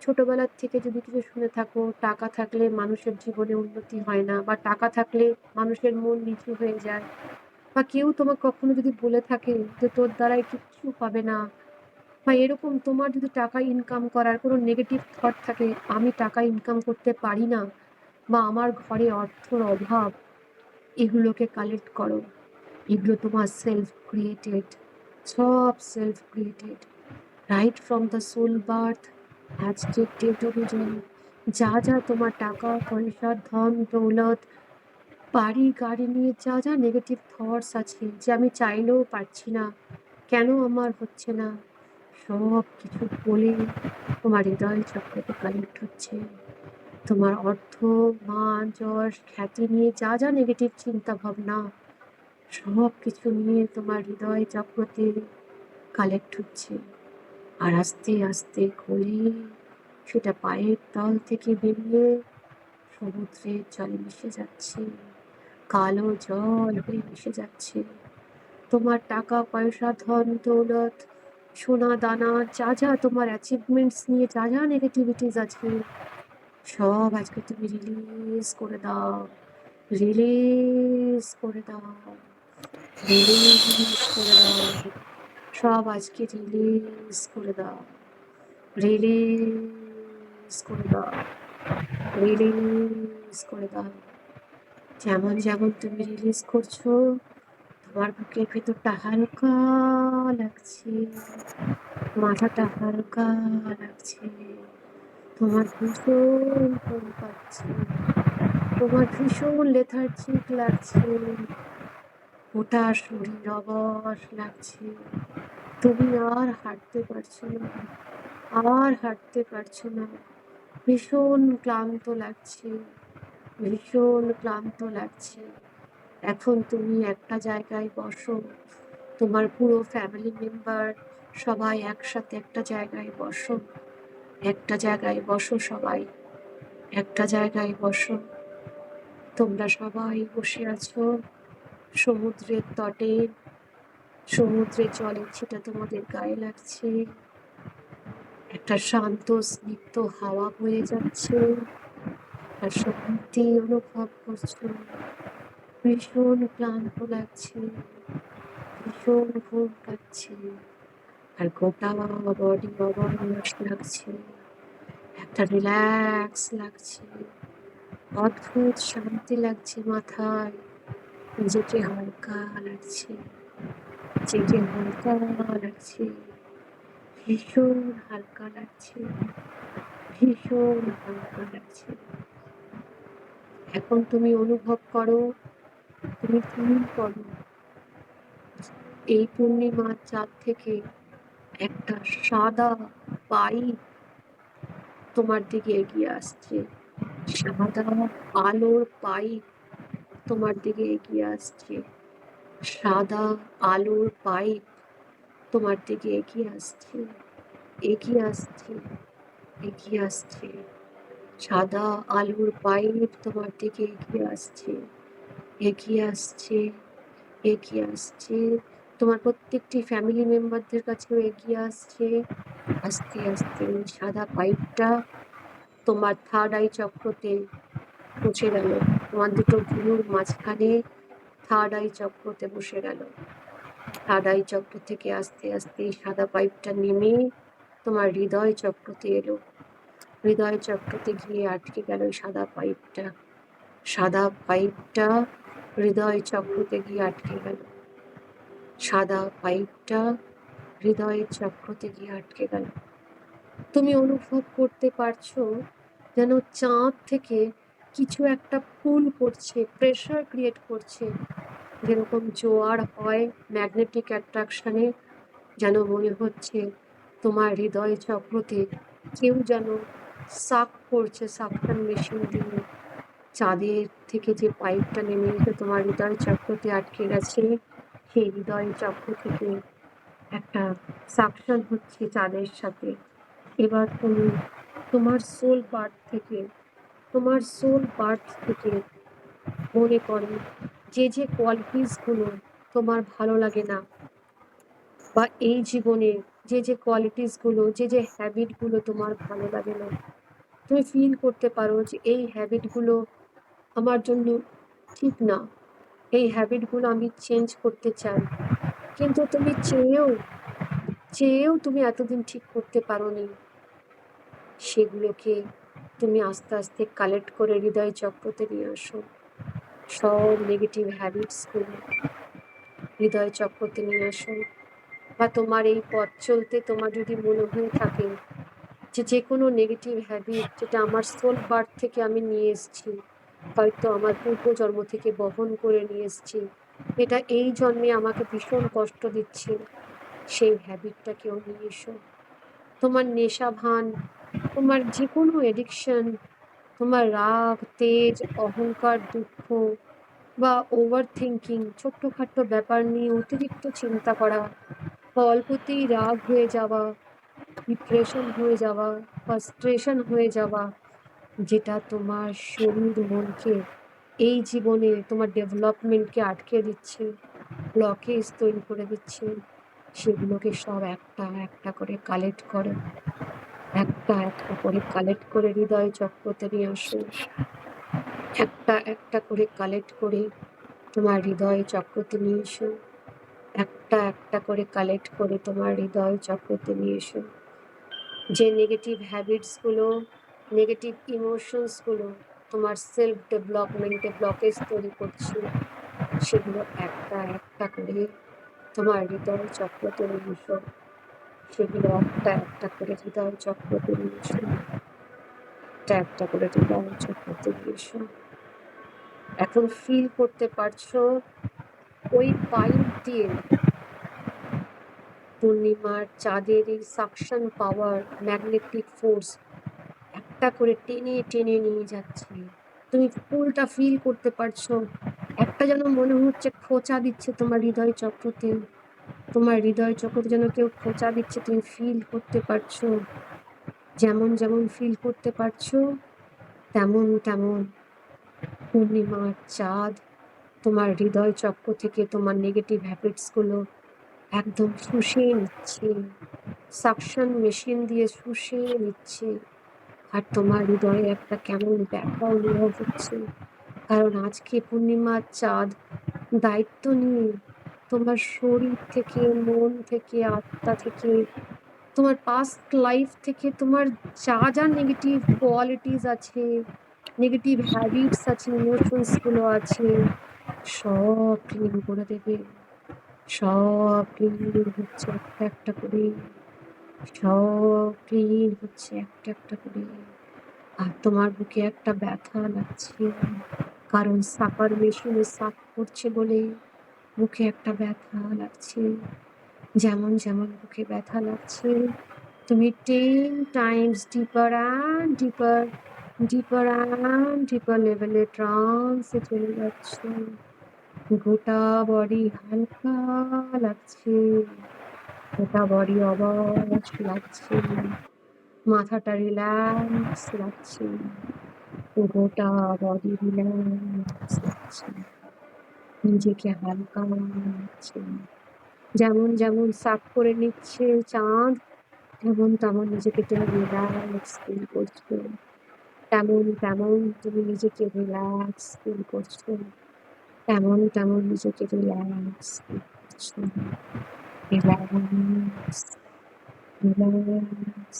ছোটবেলার থেকে যদি কিছু শুনে থাকো, টাকা থাকলে মানুষের জীবনে উন্নতি হয় না, বা টাকা থাকলে মানুষের মন নিচু হয়ে যায়, বা কেউ তোমাকে কখনো যদি বলে থাকে যে তোর দ্বারাই কিচ্ছু হবে না, বা এরকম তোমার যদি টাকা ইনকাম করার কোনো নেগেটিভ থট থাকে, আমি টাকা ইনকাম করতে পারি না, বা আমার ঘরে অর্থর অভাব, এগুলোকে কালেক্ট করো। এগুলো তোমার সেলফ ক্রিয়েটেড, সব self created, right from the soul birth. আজকের ডেট অনুযায়ী যা যা তোমার টাকা পয়সা, ধন দৌলত, বাড়ি গাড়ি নিয়ে যা যা নেগেটিভ থটস আছে, যে আমি চাইলেও পারছি না, কেন আমার হচ্ছে না, সব কিছু বলে তোমার হৃদয় চক্রতে কানেক্ট হচ্ছে। তোমার অর্থ, মান, যশ, খ্যাতি নিয়ে যা যা নেগেটিভ চিন্তা ভাবনা, সব কিছু নিয়ে তোমার হৃদয় চক্রতে কালেক্ট হচ্ছে। আর আস্তে আস্তে গলে সেটা পায়ের তল থেকে বেরিয়ে সমুদ্রের জলে মিশে যাচ্ছে, কালো জল হয়ে মিশে যাচ্ছে। তোমার টাকা পয়সা, ধন দৌলত, সোনা দানা, যা যা তোমার অ্যাচিভমেন্টস নিয়ে যা যা নেগেটিভিটিস আছে, সব আজকে তুমি রিলিজ করে দাও, রিলিজ করে দাও, রিলিজ করে দাও, সব আজকে রিলিজ করে দাও, রিলিজ করে দাও, রিলিজ করে দাও। যেমন যেমন তুমি রিলিজ করছো, তোমার বুকের ভেতরটা হালকা লাগছে, মাথাটা হালকা লাগছে, তোমার ভীষণ ঘুম পাচ্ছে, তোমার ভীষণ লেথার্জিক লাগছে, গোটা শরীর অবশ লাগছে, তুমি আর হাঁটতে পারছো না, আর হাঁটতে পারছো না, ভীষণ ক্লান্ত লাগছে, ভীষণ ক্লান্ত লাগছে। এখন তুমি একটা জায়গায় বসো, তোমার পুরো ফ্যামিলি মেম্বার সবাই একসাথে একটা জায়গায় বসো, একটা জায়গায় বসো, সবাই একটা জায়গায় বসো। তোমরা সবাই বসে আছো সমুদ্রের তটে, সমুদ্রের জলের ছিটা তোমাদের গায়ে লাগছে, একটা শান্ত স্নিগ্ধ হাওয়া বয়ে যাচ্ছে, আর শান্তি অনুভব করছো। ভীষণ ক্লান্ত লাগছে, ভীষণ ঘুম পাচ্ছে, আর গোটা বডি অবশ লাগছে, একটা রিল্যাক্স লাগছে, অদ্ভুত শান্তি লাগছে মাথায়, নিজেকে হালকা লাগছে, নিজেকে হালকা লাগছে, ভীষণ হালকা লাগছে, ভীষণ হালকা লাগছে। এখন তুমি অনুভব করো, তুমি ফিল করো, এই পূর্ণিমার চাঁদ থেকে একটা সাদা পাইপ তোমার দিকে এগিয়ে আসছে, সাদা আলোর পাইপ তোমার দিকে এগিয়ে আসছে, সাদা আলোর পাইপ তোমার দিকে এগিয়ে আসছে, এগিয়ে আসছে, এগিয়ে আসছে, সাদা আলোর পাইপ তোমার দিকে এগিয়ে আসছে, এগিয়ে আসছে, এগিয়ে আসছে, তোমার প্রত্যেকটি ফ্যামিলি মেম্বারদের কাছেও এগিয়ে আসছে। আস্তে আস্তে সাদা পাইপটা তোমার থার্ড আই চক্রতে পৌঁছে গেল, তোমার দুটো ভ্রুর মাঝখানে থার্ড আই চক্রতে বসে গেল। থার্ড আই চক্র থেকে আস্তে আস্তে সাদা পাইপটা নেমে তোমার হৃদয় চক্রতে এলো, হৃদয় চক্রতে গিয়ে আটকে গেল সাদা পাইপটা, সাদা পাইপটা হৃদয় চক্রতে গিয়ে আটকে গেল, সাদা পাইপটা হৃদয়ের চক্রতে গিয়ে আটকে গেল। তুমি অনুভব করতে পারছো যেন চাঁদ থেকে কিছু একটা পুল করছে, প্রেশার ক্রিয়েট করছে, যেরকম জোয়ার হয় ম্যাগনেটিক অ্যাট্রাকশনে, যেন মনে হচ্ছে তোমার হৃদয় চক্রতে কেউ যেন সাক করছে, সাকশন মেশিন দিয়ে। চাঁদের থেকে যে পাইপটা নেমে এসে তোমার হৃদয় চক্রতে আটকে গেছে, সেই হৃদয় চক্র থেকে একটা সাকশন হচ্ছে চাঁদের সাথে। এবার তুমি তোমার সোল পার্ট থেকে, তোমার সোল পার্ট থেকে মনে করো যে যে কোয়ালিটিসগুলো তোমার ভালো লাগে না, বা এই জীবনে যে যে কোয়ালিটিসগুলো, যে যে হ্যাবিটগুলো তোমার ভালো লাগে না, তুমি ফিল করতে পারো যে এই হ্যাবিটগুলো আমার জন্য ঠিক না, এই হ্যাবিটগুলো আমি চেঞ্জ করতে চাই, কিন্তু তুমি চেয়েও তুমি এতদিন ঠিক করতে পারোনি। সেগুলোকে তুমি আস্তে আস্তে কালেক্ট করে হৃদয় চক্রতে নিয়ে আসো, সব নেগেটিভ হ্যাবিটসগুলো হৃদয় চক্রতে নিয়ে আসো। বা তোমার এই পথ চলতে তোমার যদি মনে হয়ে থাকে যে যে কোনো নেগেটিভ হ্যাবিট যেটা আমার সোল বার্থ থেকে আমি নিয়ে এসেছি, হয়তো আমার পূর্বজন্ম থেকে বহন করে নিয়ে এসেছি, এটা এই জন্মে আমাকে ভীষণ কষ্ট দিচ্ছে, সেই হ্যাবিটটাকেও নিয়ে এসো। তোমার নেশা ভান, তোমার যে কোনো এডিকশন, তোমার রাগ, তেজ, অহংকার, দুঃখ বা ওভার থিঙ্কিং, ছোট্টখাট্ট ব্যাপার নিয়ে অতিরিক্ত চিন্তা করা, বা অল্পতেই রাগ হয়ে যাওয়া, ডিপ্রেশন হয়ে যাওয়া, ফ্রাস্ট্রেশন হয়ে যাওয়া, যেটা তোমার শরীর মনকে এই জীবনে তোমার ডেভেলপমেন্টকে আটকে দিচ্ছে, ব্লকেজ তৈরি করে দিচ্ছে, সেগুলোকে সব একটা একটা করে কালেক্ট করো, একটা একটা করে কালেক্ট করে হৃদয় চক্রতে নিয়ে আসো, একটা একটা করে কালেক্ট করে তোমার হৃদয় চক্রতে নিয়ে এসো, একটা একটা করে কালেক্ট করে তোমার হৃদয় চক্রতে নিয়ে এসো। যে নেগেটিভ হ্যাবিটসগুলো, নেগেটিভ ইমোশনসগুলো তোমার সেলফ ডেভেলপমেন্টে ব্লকেজ তৈরি করছে, সেগুলো একটা একটা করে তোমার হৃদয় চক্রতে নিয়ে এসো, সেগুলো একটা একটা করে হৃদয় চক্রতে নিয়ে এসো, একটা একটা করে হৃদয় চক্রতে নিয়ে এসো। এখন ফিল করতে পারছো ওই পাইপ দিয়ে পূর্ণিমার চাঁদের এই সাকশন পাওয়ার, ম্যাগনেটিক ফোর্স একটা করে টেনে টেনে নিয়ে যাচ্ছে। তুমি ফুলটা ফিল করতে পারছো। একটা যেন মনে হচ্ছে খোঁচা দিচ্ছে তোমার হৃদয় চক্রতে। তোমার হৃদয় চক্রতে যেন কেউ খোঁচা দিচ্ছে, তুমি ফিল করতে পারছো। যেমন যেমন ফিল করতে পারছো, তেমন তেমন পূর্ণিমার চাঁদ তোমার হৃদয় চক্র থেকে তোমার নেগেটিভ হ্যাবিটস গুলো একদম শুষিয়ে নিচ্ছে। সাকশন মেশিন দিয়ে শুষিয়ে নিচ্ছে। আর তোমার হৃদয়ে একটা কেমন ব্যথা অনুভব হচ্ছে, কারণ আজকে পূর্ণিমার চাঁদ দায়িত্ব নিয়ে তোমার শরীর থেকে, মন থেকে, আত্মা থেকে, তোমার পাস্ট লাইফ থেকে তোমার যা যা নেগেটিভ কোয়ালিটিস আছে, নেগেটিভ হ্যাবিটস আছে, ইমোশনস গুলো আছে, সব ক্লিন করে দেবে। সব ক্লিন হচ্ছে একটা একটা করে, সব ক্লিন হচ্ছে একটা একটা করে। আর তোমার বুকে একটা ব্যথা লাগছে, কারণ সাফার মেশিনে সাফ করছে বলে বুকে একটা ব্যথা লাগছে। যেমন যেমন বুকে ব্যথা লাগছে, তুমি 10 টাইমস ডিপার অ্যান্ড ডিপার, ডিপার অ্যান্ড ডিপার লেভেলে ট্রান্সে চলে যাচ্ছ। গোটা বডি হালকা লাগছে, গোটা বডি অবশ লাগছে, মাথাটা রিল্যাক্স লাগছে, গোটা বডি রিল্যাক্স লাগছে, নিজেকে হালকা লাগছে। যেমন যেমন সাফ করে নিচ্ছে চাঁদ, তেমন তেমন নিজেকে তুমি রিল্যাক্স ফিল করছো। তেমন তেমন তুমি নিজেকে রিল্যাক্স ফিল করছো। তেমন তেমন নিজেকে রিল্যাক্স ফিল করছো। রিল্যাক্স, রিল্যাক্স,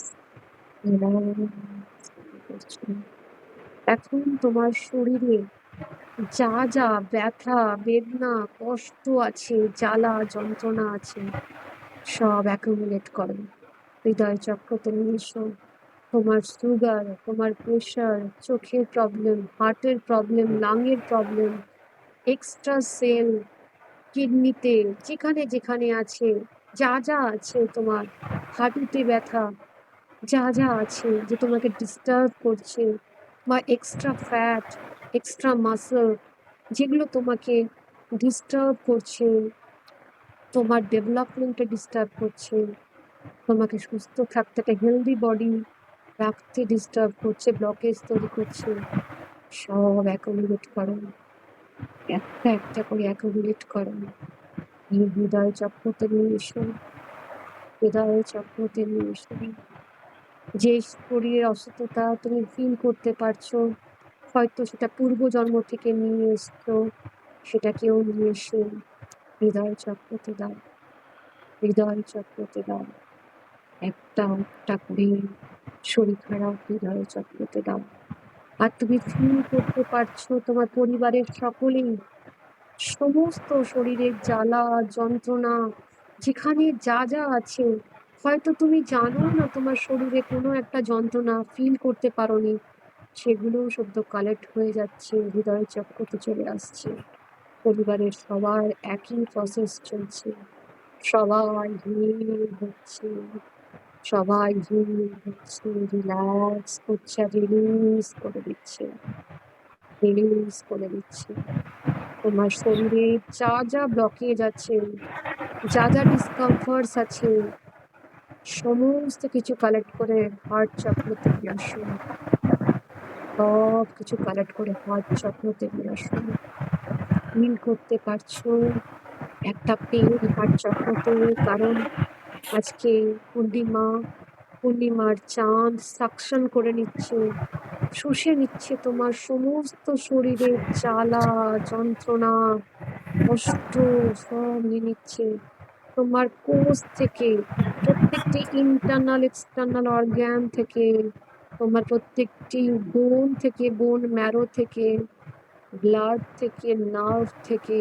রিল্যাক্স ফিল করছো। এখন তোমার শরীরে যা যা ব্যথা, বেদনা, কষ্ট আছে, জ্বালা যন্ত্রণা আছে, সব অ্যাকুমুলেট করো। হৃদয় চক্রতে নিয়ে এসো। তোমার সুগার, তোমার প্রেশার, চোখের প্রবলেম, হার্টের প্রবলেম, লাংয়ের প্রবলেম, এক্সট্রা সেল, কিডনিতে যেখানে যেখানে আছে, যা যা আছে, তোমার হাঁটুতে ব্যথা, যা যা আছে যে তোমাকে ডিস্টার্ব করছে, বা এক্সট্রা ফ্যাট, এক্সট্রা মাসল, যেগুলো তোমাকে ডিস্টার্ব করছে, তোমার ডেভেলপমেন্টে ডিস্টার্ব করছে, তোমাকে সুস্থ থাকতে, একটা হেলদি বডি রাখতে ডিস্টার্ব করছে, ব্লকেজ তৈরি করছে, সব অ্যাকুমুলেট করো। একটা একটা করে অ্যাকুমুলেট করো। এই হৃদয় চক্রতে নিয়ে এসো। হৃদয় চক্রতে নিয়ে এসো। যে শরীরের অসুস্থতা তুমি ফিল করতে পারছো, হয়তো সেটা পূর্বজন্ম থেকে নিয়ে এসছো, সেটাকেও নিয়ে এসে হৃদয় চক্রতে দাও। হৃদয় চক্রতে দাও। একটা একটা করে শরীর খারাপ হৃদয় চক্রতে দাও। আর তুমি ফিল করতে পারছো তোমার পরিবারের সকলেই সমস্ত শরীরের জ্বালা যন্ত্রণা যেখানে যা যা আছে, হয়তো তুমি জানো না তোমার শরীরে কোনো একটা যন্ত্রণা ফিল করতে পারোনি, সেগুলোও সদ্য কালেক্ট হয়ে যাচ্ছে, হৃদয় চক্রতে চলে আসছে। পরিবারের সবার একই প্রসেস চলছে, সবাই হিল হচ্ছে, সবাই হিল হচ্ছে, রিল্যাক্স করছে, রিলিজ করে দিচ্ছে, রিলিজ করে দিচ্ছে। তোমার শরীরে যা যা ব্লকেজ আছে, যা যা ডিসকমফর্টস আছে, সমস্ত কিছু কালেক্ট করে হার্ট চক্রতে নিয়ে আসুন। সব কিছু কালেক্ট করে হার্ট চক্রতে নিয়ে আসুন। ফিল করতে পারছো একটা পেন হার্ট চক্রতে, কারণ আজকে পূর্ণিমা, পূর্ণিমার চাঁদ সাকশন করে নিচ্ছে, শুষে নিচ্ছে তোমার সমস্ত শরীরের জ্বালা যন্ত্রণা কষ্ট, সব নিয়ে নিচ্ছে। তোমার কোষ থেকে, প্রত্যেকটি ইন্টারনাল এক্সটার্নাল অর্গ্যান থেকে, তোমার প্রত্যেকটি বোন থেকে, বোন ম্যারো থেকে, ব্লাড থেকে, নার্ভ থেকে,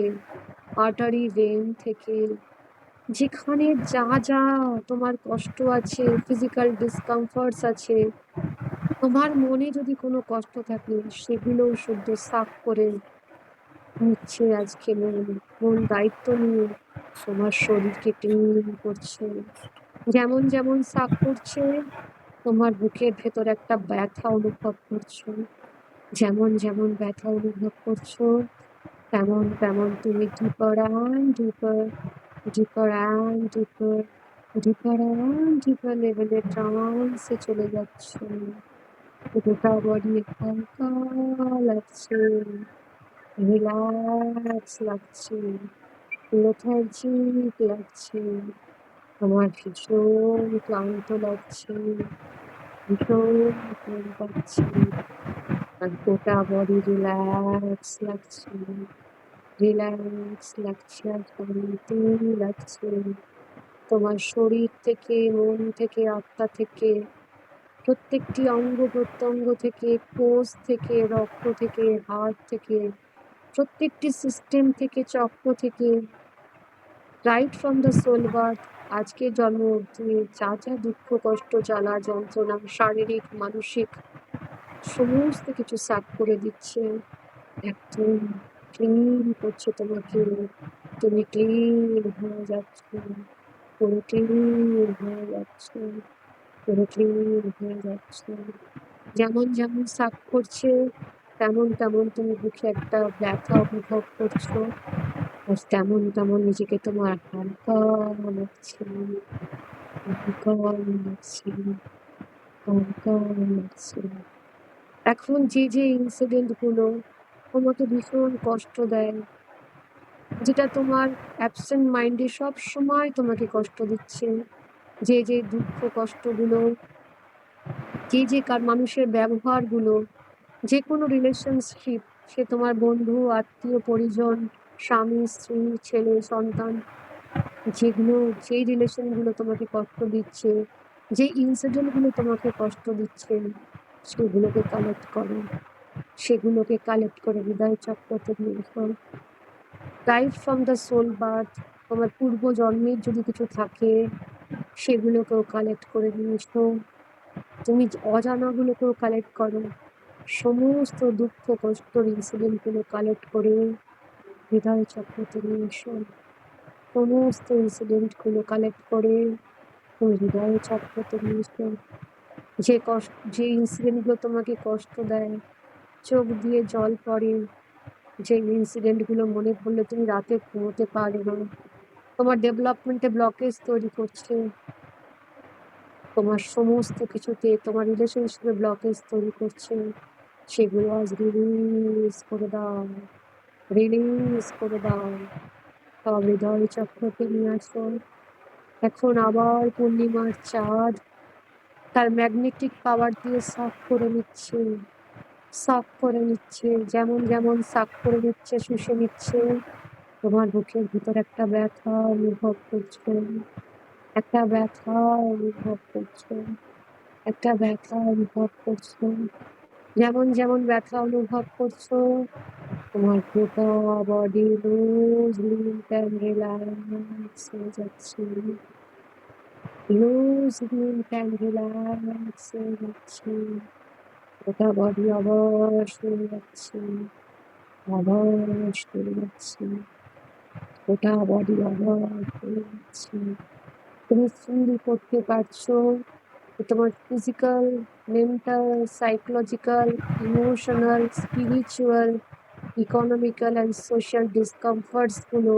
আর্টারি ভেন থেকে, যেখানে যা যা তোমার কষ্ট আছে, ফিজিক্যাল ডিসকমফর্টস আছে, তোমার মনে যদি কোনো কষ্ট থাকে, সেগুলোও শুদ্ধ সাফ করে নিচ্ছে আজকে মন দায়িত্ব নিয়ে তোমার শরীরকে ক্লিন করছে। যেমন যেমন সাফ করছে, তোমার বুকের ভেতর একটা ব্যথা অনুভব করছো। যেমন যেমন ব্যথা অনুভব করছো, তেমন তেমন তুমি ডিপার অ্যান্ড ডিপার, ডিপার অ্যান্ড ডিপার, ডিপার অ্যান্ড ডিপার লেভেলে ট্রান্সে চলে যাচ্ছে। গোটা বডি হালকা লাগছে, রিল্যাক্স লাগছে, লেথার্জিক লাগছে। তোমার ভীষণ ক্লান্ত লাগছে, ভীষণ ঘুম পাচ্ছে, আর গোটা বডি রিল্যাক্স লাগছে, রিল্যাক্স লাগছে আর শান্তি লাগছে। তোমার শরীর থেকে, মন থেকে, আত্মা থেকে, প্রত্যেকটি অঙ্গ প্রত্যঙ্গ থেকে, কোষ থেকে, রক্ত থেকে, হাড় থেকে, প্রত্যেকটি সিস্টেম থেকে, চক্র থেকে, right from the soul birth, আজকে জন্ম অবধি যা যা দুঃখ কষ্ট জ্বালা যন্ত্রণা শারীরিক মানসিক সমস্ত কিছু সাফ করে দিচ্ছে। একদম ক্লিন করছে তোমাকে, তুমি ক্লিন হয়ে যাচ্ছ, পুরো ক্লিন হয়ে যাচ্ছ, পুরো ক্লিন হয়ে যাচ্ছ। যেমন যেমন সাফ করছে, তেমন তেমন তুমি বুকে একটা ব্যথা অনুভব করছো, আর তেমন তেমন নিজেকে তোমার হালকা লাগছে, হালকা লাগছে, হালকা লাগছে। এখন যে যে ইনসিডেন্ট গুলো তোমাকে ভীষণ কষ্ট দেয়, যেটা তোমার অ্যাবসেন্ট মাইন্ডে সব সময় তোমাকে কষ্ট দিচ্ছে, যে যে দুঃখ কষ্টগুলো, যে যে মানুষের ব্যবহারগুলো, যে কোনো রিলেশনশিপ, সে তোমার বন্ধু, আত্মীয় পরিজন, স্বামী স্ত্রী ছেলে সন্তান, যেগুলো যেই রিলেশনগুলো তোমাকে কষ্ট দিচ্ছে, যে ইনসিডেন্টগুলো তোমাকে কষ্ট দিচ্ছে, সেগুলোকে কালেক্ট করো, সেগুলোকে কালেক্ট করে হৃদয় চক্রতে নিয়ে এসো। Right from the soul birth, তোমার পূর্ব জন্মের যদি কিছু থাকে সেগুলোকেও কালেক্ট করে নিয়ে এসো। তুমি অজানাগুলোকেও কালেক্ট করো, সমস্ত দুঃখ কষ্টর ইনসিডেন্টগুলো কালেক্ট করে হৃদয় চক্রতে নিয়ে এসো। সমস্ত ইনসিডেন্টগুলো কালেক্ট করে তুমি হৃদয় চক্রতে নিয়ে এসো। যে কষ্ট, যে ইনসিডেন্টগুলো তোমাকে কষ্ট দেয়, চোখ দিয়ে জল পড়ে, যে ইনসিডেন্টগুলো মনে পড়লে তুমি রাতে ঘুমোতে পারো না, তোমার ডেভেলপমেন্টে ব্লকেজ তৈরি করছে, তোমার সমস্ত কিছুতে, তোমার রিলেশনশিপে ব্লকেজ তৈরি করছে, সেগুলো আজ রিলিজ করে দাও, রিলিজ করে দাও। সব হৃদয় চক্রকে নিয়ে আসো। এখন আবার পূর্ণিমার চাঁদ তার ম্যাগনেটিক পাওয়ার দিয়ে সাফ করে নিচ্ছে, সাফ করে নিচ্ছে, যেমন যেমন সাফ করে নিচ্ছে, শুষে নিচ্ছে। তোমার বুকের ভিতর একটা ব্যথা অনুভব করছো, একটা ব্যথা অনুভব করছো, একটা ব্যথা অনুভব করছো। যেমন যেমন ব্যথা অনুভব করছো, তোমার গোটা body loose limp and relax হয়ে যাচ্ছে, লুজ লিম্প অ্যান্ড রিল্যাক্স হয়ে যাচ্ছে। গোটা বডি আবার সরে যাচ্ছে, আবার সরে যাচ্ছে, গোটা বডি আবার সরে যাচ্ছে। তুমি ফিল করতে পারছো তোমার physical, mental, psychological, emotional, spiritual, economical and social discomforts গুলো,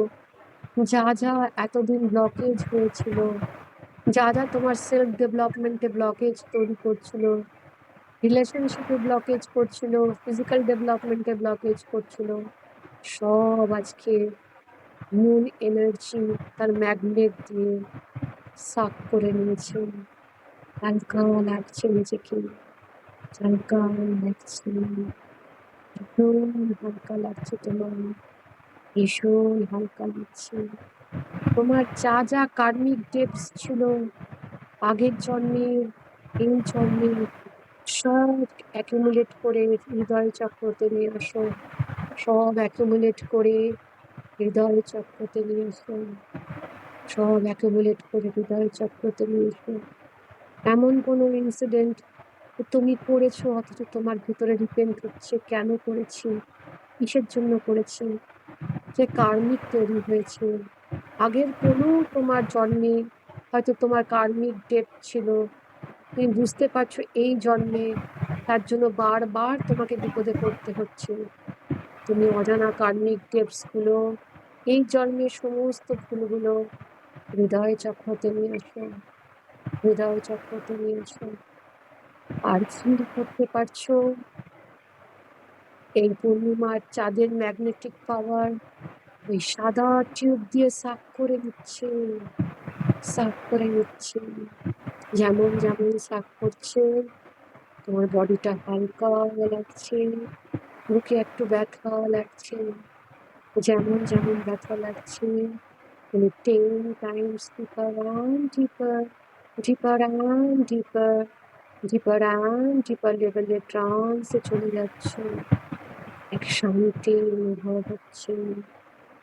যা যা এতদিন ব্লকেজ হয়েছিল, যা যা তোমার সেলফ ডেভেলপমেন্টে ব্লকেজ তৈরি করছিল, রিলেশনশিপে ব্লকেজ করছিল, ফিজিক্যাল ডেভেলপমেন্টে ব্লকেজ করছিল, সব আজকে মুন এনার্জি তার ম্যাগনেট দিয়ে সাফ করে নিয়েছে। হালকা লাগছে নিজেকে, হালকা লাগছে, ভীষণ হালকা লাগছে তোমার, ভীষণ হালকা লাগছে। তোমার যা যা কার্মিক ডেপস ছিল আগের জন্মের, এই জন্মের, সব অ্যাকুমুলেট করে হৃদয় চক্রতে নিয়ে আসো, সব অ্যাকুমুলেট করে হৃদয় চক্রতে নিয়ে এসো, সব অ্যাকুমুলেট করে হৃদয় চক্রতে নিয়ে এসো। এমন কোনো ইনসিডেন্ট তুমি করেছো অথচ তোমার ভিতরে রিপেন্ট হচ্ছে, কেন করেছি, কিসের জন্য করেছি? যে কার্মিক তৈরি হয়েছে। আগের কোনো তোমার জন্মে হয়তো তোমার কার্মিক ডেট ছিল। তুমি বুঝতে পারছো এই জন্মে তার জন্য বারবার তোমাকে বিপদে পড়তে হচ্ছে। তুমি অজানা কার্মিক ডেটস গুলো, এই জন্মের সমস্ত ভুলগুলো হৃদয় চক্রতে নিয়ে এসো, হৃদয় চক্রতে নিয়ে এসো। আর ফিল করতে পারছো এই পূর্ণিমার চাঁদের ম্যাগনেটিক পাওয়ার ওই সাদা টিউব দিয়ে সাফ করে নিচ্ছে, সাফ করে নিচ্ছে। যেমন যেমন সাফ করছে তোমার বডিটা হালকা লাগছে, বুকে একটু ব্যথা লাগছে। যেমন যেমন ব্যথা লাগছে তুমি 10 times deeper and deeper, deeper and deeper, deeper and deeper লেভেলে ট্রান্সে চলে যাচ্ছ। এক শান্তি অনুভব হচ্ছে,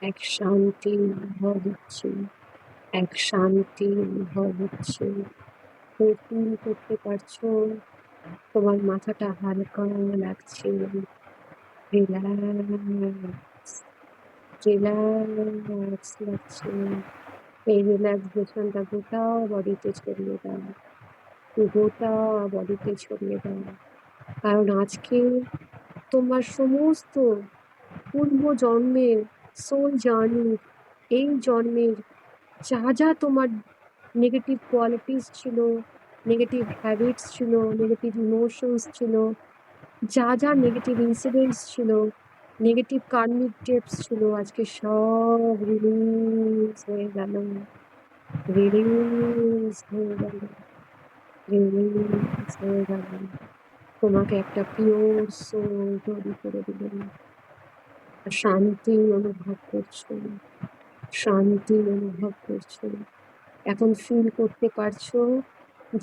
এক শান্তি অনুভব হচ্ছে, এক শান্তি অনুভব হচ্ছে। তুমি ফিল করতে পারছো তোমার মাথাটা হালকা লাগছে, রিল্যাক্স, রিল্যাক্স লাগছে। এই রিল্যাক্সেশনটা গোটা বডিতে ছড়িয়ে দাও, গোটা বডিতে ছড়িয়ে দাও। কারণ আজকে তোমার সমস্ত পূর্ব জন্মের সোল জার্নি, এই জন্মের যা যা তোমার নেগেটিভ কোয়ালিটিস ছিল, নেগেটিভ হ্যাবিটস ছিল, নেগেটিভ ইমোশনস ছিল, যা যা নেগেটিভ ইনসিডেন্টস ছিল, নেগেটিভ কার্মিক ডেটস ছিল, আজকে সব রিলিজ হয়ে গেল, রিলিজ হয়ে গেল, রিলিজ হয়ে গেল। তোমাকে একটা পিওর সোল তৈরি করে দিলেন। শান্তি অনুভব করছো, শান্তি অনুভব করছো। এখন ফিল করতে পারছো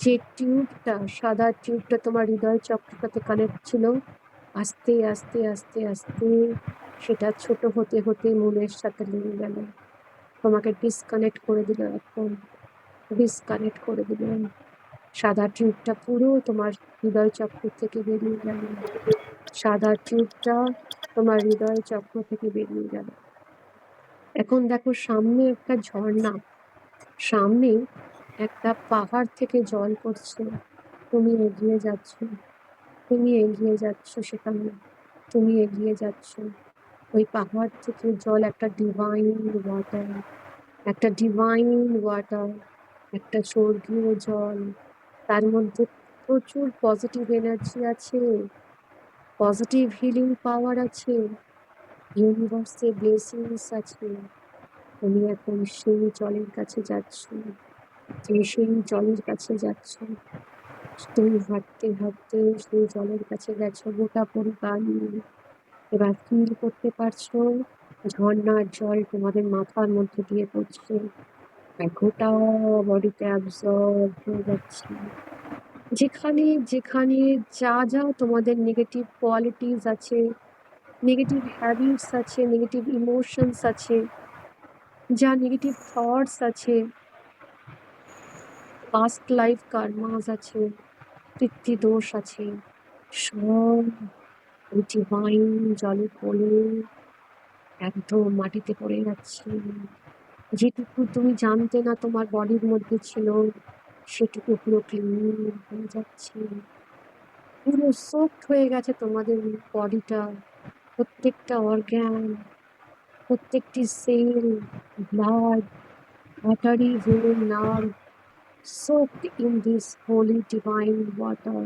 যে টিউবটা, সাদা টিউবটা তোমার হৃদয় চক্রটাতে কানেক্ট ছিল, আস্তে আস্তে আস্তে আস্তে সেটা ছোট হতে হতে মনের সাথে লেগে গেল। তোমাকে ডিসকানেক্ট করে দিল, এখন ডিসকানেক্ট করে দিল। সাদা টিউবটা পুরো তোমার হৃদয় চক্র থেকে বেরিয়ে গেল, সাদা টিউবটা তোমার হৃদয় চক্র থেকে বেরিয়ে গেল। এখন দেখো সামনে একটা ঝর্ণা, সামনে একটা পাহাড় থেকে জল পড়ছে। তুমি এগিয়ে যাচ্ছ, তুমি এগিয়ে যাচ্ছ, সেখানে তুমি এগিয়ে যাচ্ছ। ওই পাহাড় থেকে জল, একটা ডিভাইন ওয়াটার, একটা ডিভাইন ওয়াটার, একটা স্বর্গীয় জল। তার মধ্যে প্রচুর পজিটিভ এনার্জি আছে, পজিটিভ হিলিং পাওয়ার আছে, ইউনিভার্সের ব্লেসিংস আছে। তুমি এখন সেই জলের কাছে যাচ্ছ, তুমি সেই জলের কাছে যাচ্ছ। তুমি হাঁটতে হাঁটতে সেই জলের কাছে গেছো গোটা পরিবার নিয়ে। এবার ফিল করতে পারছো ঝর্ণার জল তোমাদের মাথার মধ্যে দিয়ে পড়ছে, আর গোটা বডিতে অ্যাবজর্ব হয়ে যাচ্ছে। যেখানে যেখানে যা যা তোমাদের নেগেটিভ কোয়ালিটিস আছে, নেগেটিভ হ্যাবিটস আছে, নেগেটিভ ইমোশনস আছে, যা নেগেটিভ থটস আছে, পাস্ট লাইফ কার্মাস আছে, পিতৃদোষ আছে, সব ওই ডিভাইন জলে পড়ে একদম মাটিতে পড়ে যাচ্ছে। যেটুকু তুমি জানতে না তোমার বডির মধ্যে ছিল, সেটুকু পুরো ক্লিন হয়ে যাচ্ছে। পুরো সোকড হয়ে গেছে তোমাদের বডিটা, প্রত্যেকটা অর্গ্যান, প্রত্যেকটি cell, blood, artery, vein, nerve, soaked in this holy divine water.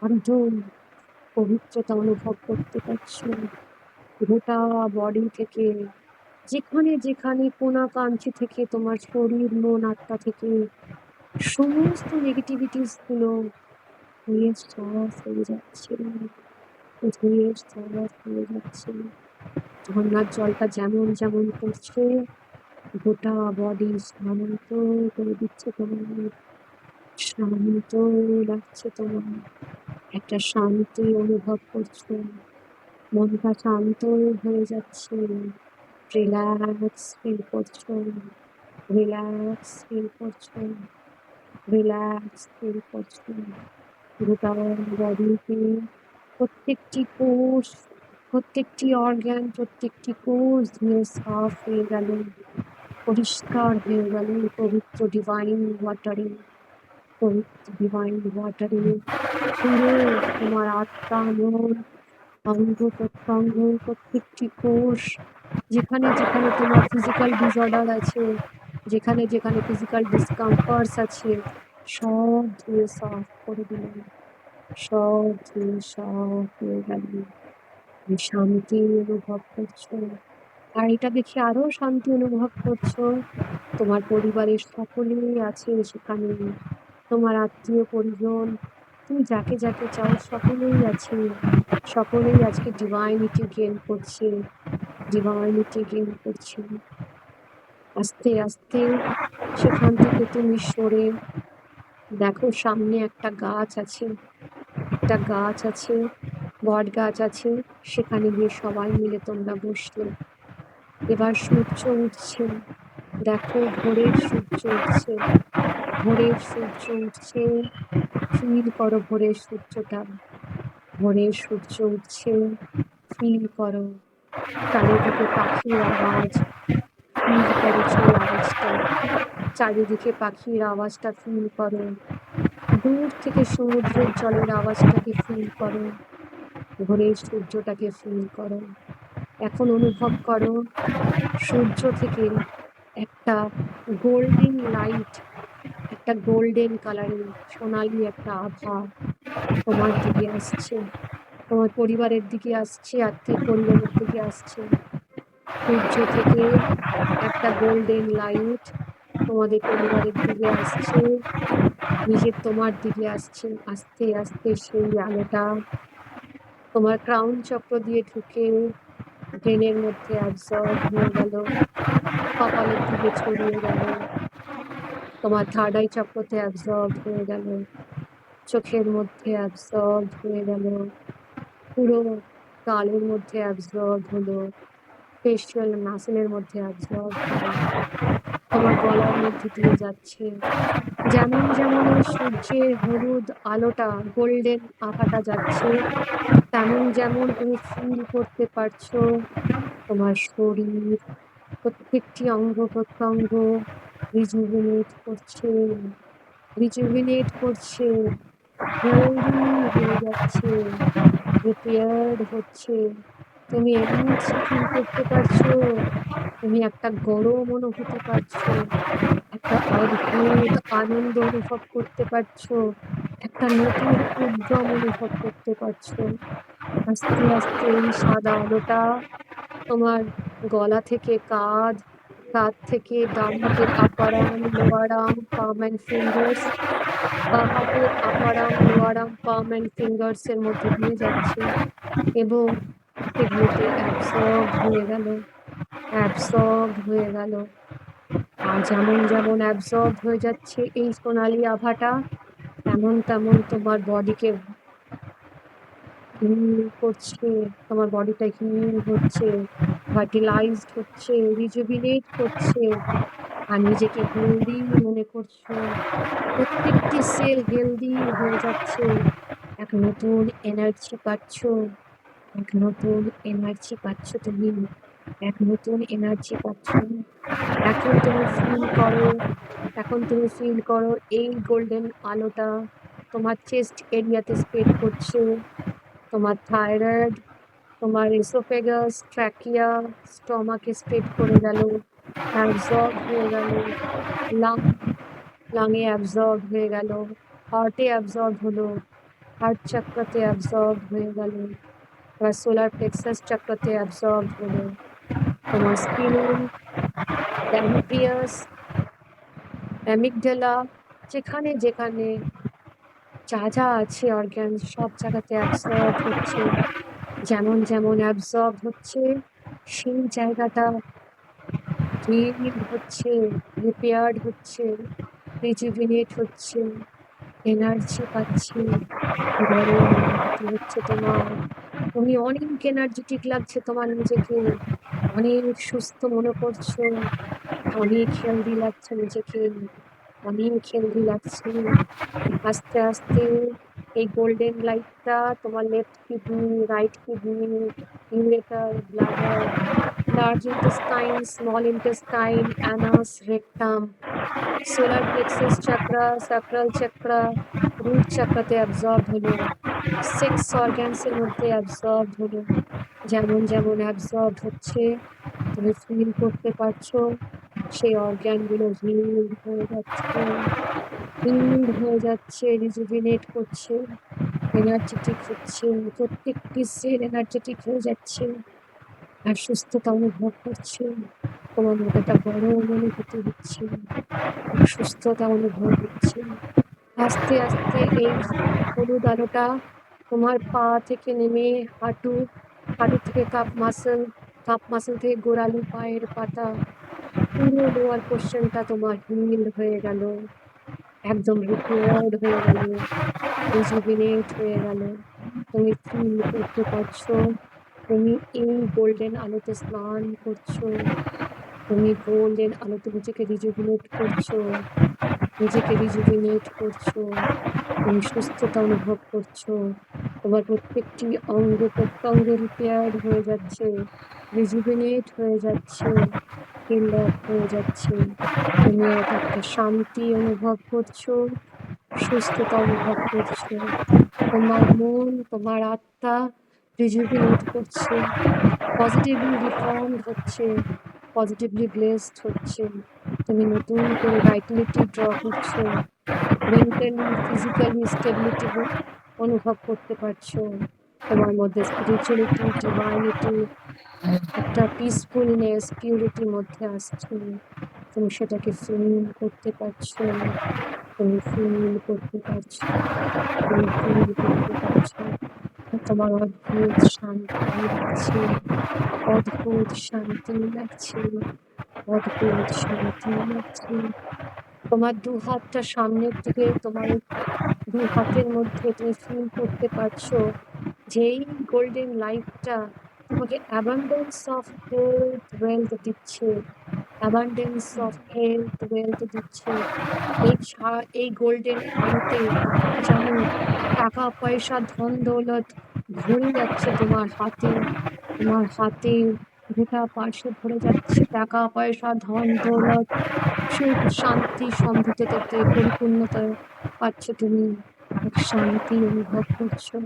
একদম পবিত্রতা অনুভব করতে পারছো গোটা বডি থেকে। যেখানে যেখানে কোনাকাঞ্চি থেকে তোমার শরীর, মন, আত্মা থেকে সমস্ত নেগেটিভিটিস গুলো ধুয়ে সাফ হয়ে যাচ্ছে, ধুয়ে সাফ হয়ে যাচ্ছে। ঝর্ণার জলটা যেমন যেমন পড়ছে গোটা বডি শান্ত করে দিচ্ছে তোমার, শান্ত লাগছে তোমার, একটা শান্তি অনুভব করছো, মনটা শান্ত হয়ে যাচ্ছে, রিল্যাক্স ফিল করছো, রিল্যাক্স ফিল করছো, রিল্যাক্স ফিল করছো। গোটা বডিতে প্রত্যেকটি কোষ প্রত্যেকটি অর্গান, প্রত্যেকটি কোষ ধুয়ে সাফ হয়ে গেল, পরিষ্কার হয়ে গেল পবিত্র ডিভাইন ওয়াটারে। পবিত্র ডিভাইন ওয়াটারে পুরো তোমার আত্মা, মন, অঙ্গ প্রত্যঙ্গ, প্রত্যেকটি কোষ, যেখানে যেখানে তোমার ফিজিক্যাল ডিসঅর্ডার আছে, যেখানে যেখানে ফিজিক্যাল ডিসকমফর্টস আছে, সব ধুয়ে সাফ করে দিলাম, সব ধুয়ে সাফ হয়ে গেল। তুমি শান্তি অনুভব করছো, আর এটা দেখে আরো শান্তি অনুভব করছো। তোমার পরিবারের সকলেই আছে সেখানে, তোমার আত্মীয় পরিজন, তুমি যাকে যাকে চাও সকলেই আছে, সকলেই আজকে ডিভাইনিটি গেইন করছে, ডিভাইনিটি গেইন করছে। আস্তে আস্তে সেখান থেকে তুমি সরে দেখো সামনে একটা গাছ আছে, একটা গাছ আছে, বট গাছ আছে, সেখানে গিয়ে সবাই মিলে তোমরা বসলে। এবার সূর্য উঠছে, দেখো ভোরের সূর্য উঠছে, ভোরের সূর্য উঠছে, ফিল করো ভোরের সূর্যটা, ভোরের সূর্য উঠছে, ফিল করো চারিদিকে পাখির আওয়াজ, ফিল করো সেই আওয়াজটা, চারিদিকে পাখির আওয়াজটা ফিল করো, দূর থেকে সমুদ্রের জলের আওয়াজটাকে ফিল করো, ভোরের সূর্যটাকে ফিল করো। এখন অনুভব করো সূর্য থেকে একটা গোল্ডেন লাইট, একটা গোল্ডেন কালারের সোনালি একটা আভা তোমার দিকে আসছে, তোমার পরিবারের দিকে আসছে, আত্মীয় পরিজনের দিকে আসছে। সূর্য থেকে একটা গোল্ডেন লাইট তোমাদের পরিবারের দিকে আসছে, নিজের তোমার দিকে আসছে। আস্তে আস্তে সেই আলোটা তোমার ক্রাউন চক্র দিয়ে ঢুকে ব্রেনের মধ্যে অ্যাবজর্ব হয়ে গেল, কপালের দিকে ছড়িয়ে গেল, তোমার থার্ড আই চক্রতে অ্যাবজর্ব হয়ে গেল, চোখের মধ্যে অ্যাবজর্ব হয়ে গেল, পুরো গালের মধ্যে অ্যাবজর্ব হলো, ফেশিয়াল মাসেলের মধ্যে অ্যাবজর্ব হলো, তোমার গলার মধ্যে দিয়ে যাচ্ছে। যেমন যেমন ওই সূর্যের হলুদ আলোটা, গোল্ডেন আভাটা যাচ্ছে, তেমন যেমন তুমি ফিল করতে পারছো তোমার শরীর, প্রত্যেকটি অঙ্গ প্রত্যঙ্গ রিজুভিনেট করছে, রিজুভিনেট করছে, হেলদি হয়ে যাচ্ছে, রিপেয়ার্ড হচ্ছে। তুমি এনার্জি ফিল করতে পারছো, তুমি একটা গরম অনুভূতি পাচ্ছো, একটা অদ্ভুত আনন্দ অনুভব করতে পারছো, একটা নতুন উদ্যম অনুভব করতে পারছো। আস্তে আস্তে এই সাদা আলোটা তোমার গলা থেকে কাঁধ, কাঁধ থেকে ডান হাতের upper arm, lower arm, palm and fingers, বাঁ হাতের upper arm, lower arm, palm and fingers এর মধ্যে দিয়ে যাচ্ছে এবং সেগুলোতে অ্যাবসর্ব হয়ে গেল, অ্যাবসর্ব হয়ে গেল। আর যেমন যেমন অ্যাবসর্ব হয়ে যাচ্ছে এই সোনালি আভাটা, তেমন তেমন তোমার বডিকে হিল করছে, তোমার বডিটা হিল হচ্ছে, ভার্টিলাইজড হচ্ছে, রিজুভিনেট করছে, আর নিজেকে হেলদি মনে করছো। প্রত্যেকটি সেল হেলদি হয়ে যাচ্ছে, এক নতুন এনার্জি পাচ্ছ, এক নতুন এনার্জি পাচ্ছ তুমি, এক নতুন এনার্জি পাচ্ছ। এখন তুমি ফিল করো, এখন তুমি ফিল করো এই গোল্ডেন আলোটা তোমার চেস্ট এরিয়াতে স্প্রেড করছে, তোমার থাইরয়েড, তোমার এসোফেগাস, ট্র্যাকিয়া, স্টমাকে স্প্রেড করে গেল, অ্যাবজর্ব হয়ে গেল, লাং, লাঙে অ্যাবজর্ব হয়ে গেল, হার্টে অ্যাবজর্ব হলো, হার্ট চক্রতে অ্যাবজর্ব হয়ে গেল, তোমার সোলার প্লেক্সাস চক্রতে অ্যাবজর্ব হলো, তোমার স্পিনাল, প্যানক্রিয়াস, অ্যামিগডালা, যেখানে যেখানে যা যা আছে অর্গান, সব জায়গাতে অ্যাবজর্ব হচ্ছে। যেমন যেমন অ্যাবজর্ব হচ্ছে সেই জায়গাটা হিল হচ্ছে, রিপেয়ার্ড হচ্ছে, রিজুভিনেট হচ্ছে, এনার্জি পাচ্ছি, গরম অনুভূতি হচ্ছে তোমার। তুমি অনেক এনার্জেটিক লাগছে তোমার নিজেকে, অনেক সুস্থ মনে করছো, অনেক হেলদি লাগছে নিজেকে, অনেক হেলদি লাগছে। আস্তে আস্তে এই গোল্ডেন লাইটটা তোমার left kidney, right kidney, ureter, bladder, large intestine, small intestine, anus, rectum, solar plexus chakra, sacral chakra, root chakraতে absorbed হলো, সেক্স অর্গানস এর মধ্যে absorbed হলো। যেমন যেমন absorbed হচ্ছে তুমি ফিল করতে পারছো সেই অর্গানগুলো হিল্ড হয়ে যাচ্ছে, রিজুভিনেট করছে, এনার্জেটিক হচ্ছে, প্রত্যেকটি সেল এনার্জেটিক হয়ে যাচ্ছে আর সুস্থতা অনুভব করছে। তোমার মধ্যে একটা বড় অনুভূতি হচ্ছে, সুস্থতা অনুভব হচ্ছে। আস্তে আস্তে এই হলুদ আলোটা তোমার পা থেকে নেমে হাঁটু, হাঁটু থেকে কাপ মাসল থেকে গোড়ালি পায়ের পাতা, পুরো লোয়ার পোর্শনটা তোমার হিল হয়ে গেল, একদম রিপেয়ার্ড হয়ে গেল, রিজুভিনেট হয়ে গেল। তুমি ফিল করতে পারছো তুমি এই গোল্ডেন আলোতে স্নান করছো, তুমি গোল্ডেন আলোতে নিজেকে রিজুভিনেট করছো, তুমি সুস্থতা অনুভব করছো। তোমার প্রত্যেকটি অঙ্গ প্রত্যঙ্গ রিপেয়ার্ড হয়ে যাচ্ছে, রিজুভিনেট হয়ে যাচ্ছে, হিল আপ হয়ে যাচ্ছে। তুমি একটা শান্তি অনুভব করছো, সুস্থতা অনুভব করছো। তোমার মন, তোমার আত্মা রিজুভিনেট করছে, পজিটিভলি রিফর্মড হচ্ছে, পজিটিভলি ব্লেসড হচ্ছে। তুমি নতুন করে ভাইটালিটি ড্র করছো, মেন্টালি ফিজিক্যালি স্টেবিলিটি অনুভব করতে পারছো। তোমার মধ্যে স্পিরিচুয়ালিটি, ডিভাইনিটি, একটা পিসফুলনেস, পিউরিটির মধ্যে আসছে। তুমি সেটাকে ফিল করতে পারছো, তুমি ফিল করতে পারছো, তুমি ফিল করতে পারছো। তোমার অদ্ভুত শান্তি লাগছে, অদ্ভুত শান্তি লাগছে, অদ্ভুত শান্তি লাগছে। তোমার দু হাতটা সামনের দিকে, তোমার দু হাতের মধ্যে তুমি ফিল করতে পারছো যে এই গোল্ডেন লাইটটা তোমাকে অ্যাবান্ডেন্স অফ হেলথ ওয়েলথ দিচ্ছে, অ্যাবান্ডেন্স অফ হেলথ ওয়েলথ দিচ্ছে। এই গোল্ডেন আলোতে যেমন টাকা পয়সা ধন দৌলত ভরে যাচ্ছে তোমার হাতে, তোমার হাতে গোটা পাশে ভরে যাচ্ছে টাকা পয়সা ধন দৌলত, সুখ শান্তি সমৃদ্ধতাতে পরিপূর্ণতা পাচ্ছ তুমি। এক শান্তি অনুভব করছো,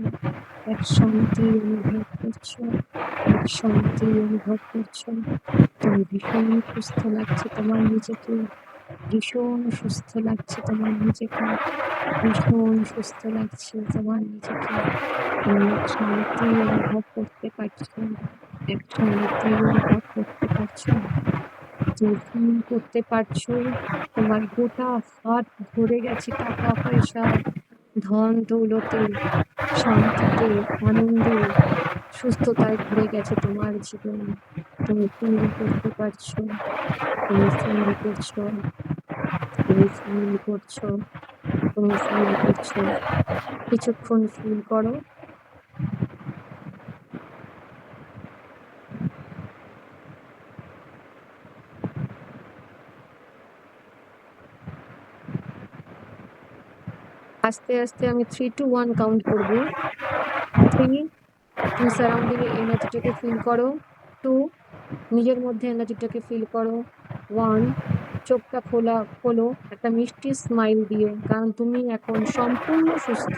এক শান্তি অনুভব করছো, এক শান্তি অনুভব করছো। তুমি ভীষণ সুস্থ লাগছে তোমার নিজেকে, ভীষণ সুস্থ লাগছে তোমার নিজেকে, ভীষণ সুস্থ লাগছে তোমার নিজেকে। তুমি এক শান্তি অনুভব করতে পারছো, এক শান্তি অনুভব করতে পারছো। তুমি ফিল করতে পারছো তোমার গোটা হাত ভরে গেছে টাকা পয়সা ধন দৌলতে, শান্তিতে, আনন্দে, সুস্থতায় ভরে গেছে তোমার জীবন। তুমি ফিল করতে পারছো, তুমি ফিল করছো, তুমি ফিল করছো, তুমি ফিল করছো। কিছুক্ষণ ফিল করো। আস্তে আস্তে আমি 3 to 1 কাউন্ট করবো। 3, তুমি সারাউন্ডিং এর এনার্জিটাকে ফিল করো। 2, নিজের মধ্যে এনার্জিটাকে ফিল করো। 1, চোখটা খোলো একটা মিষ্টি স্মাইল দিয়ে, কারণ তুমি এখন সম্পূর্ণ সুস্থ।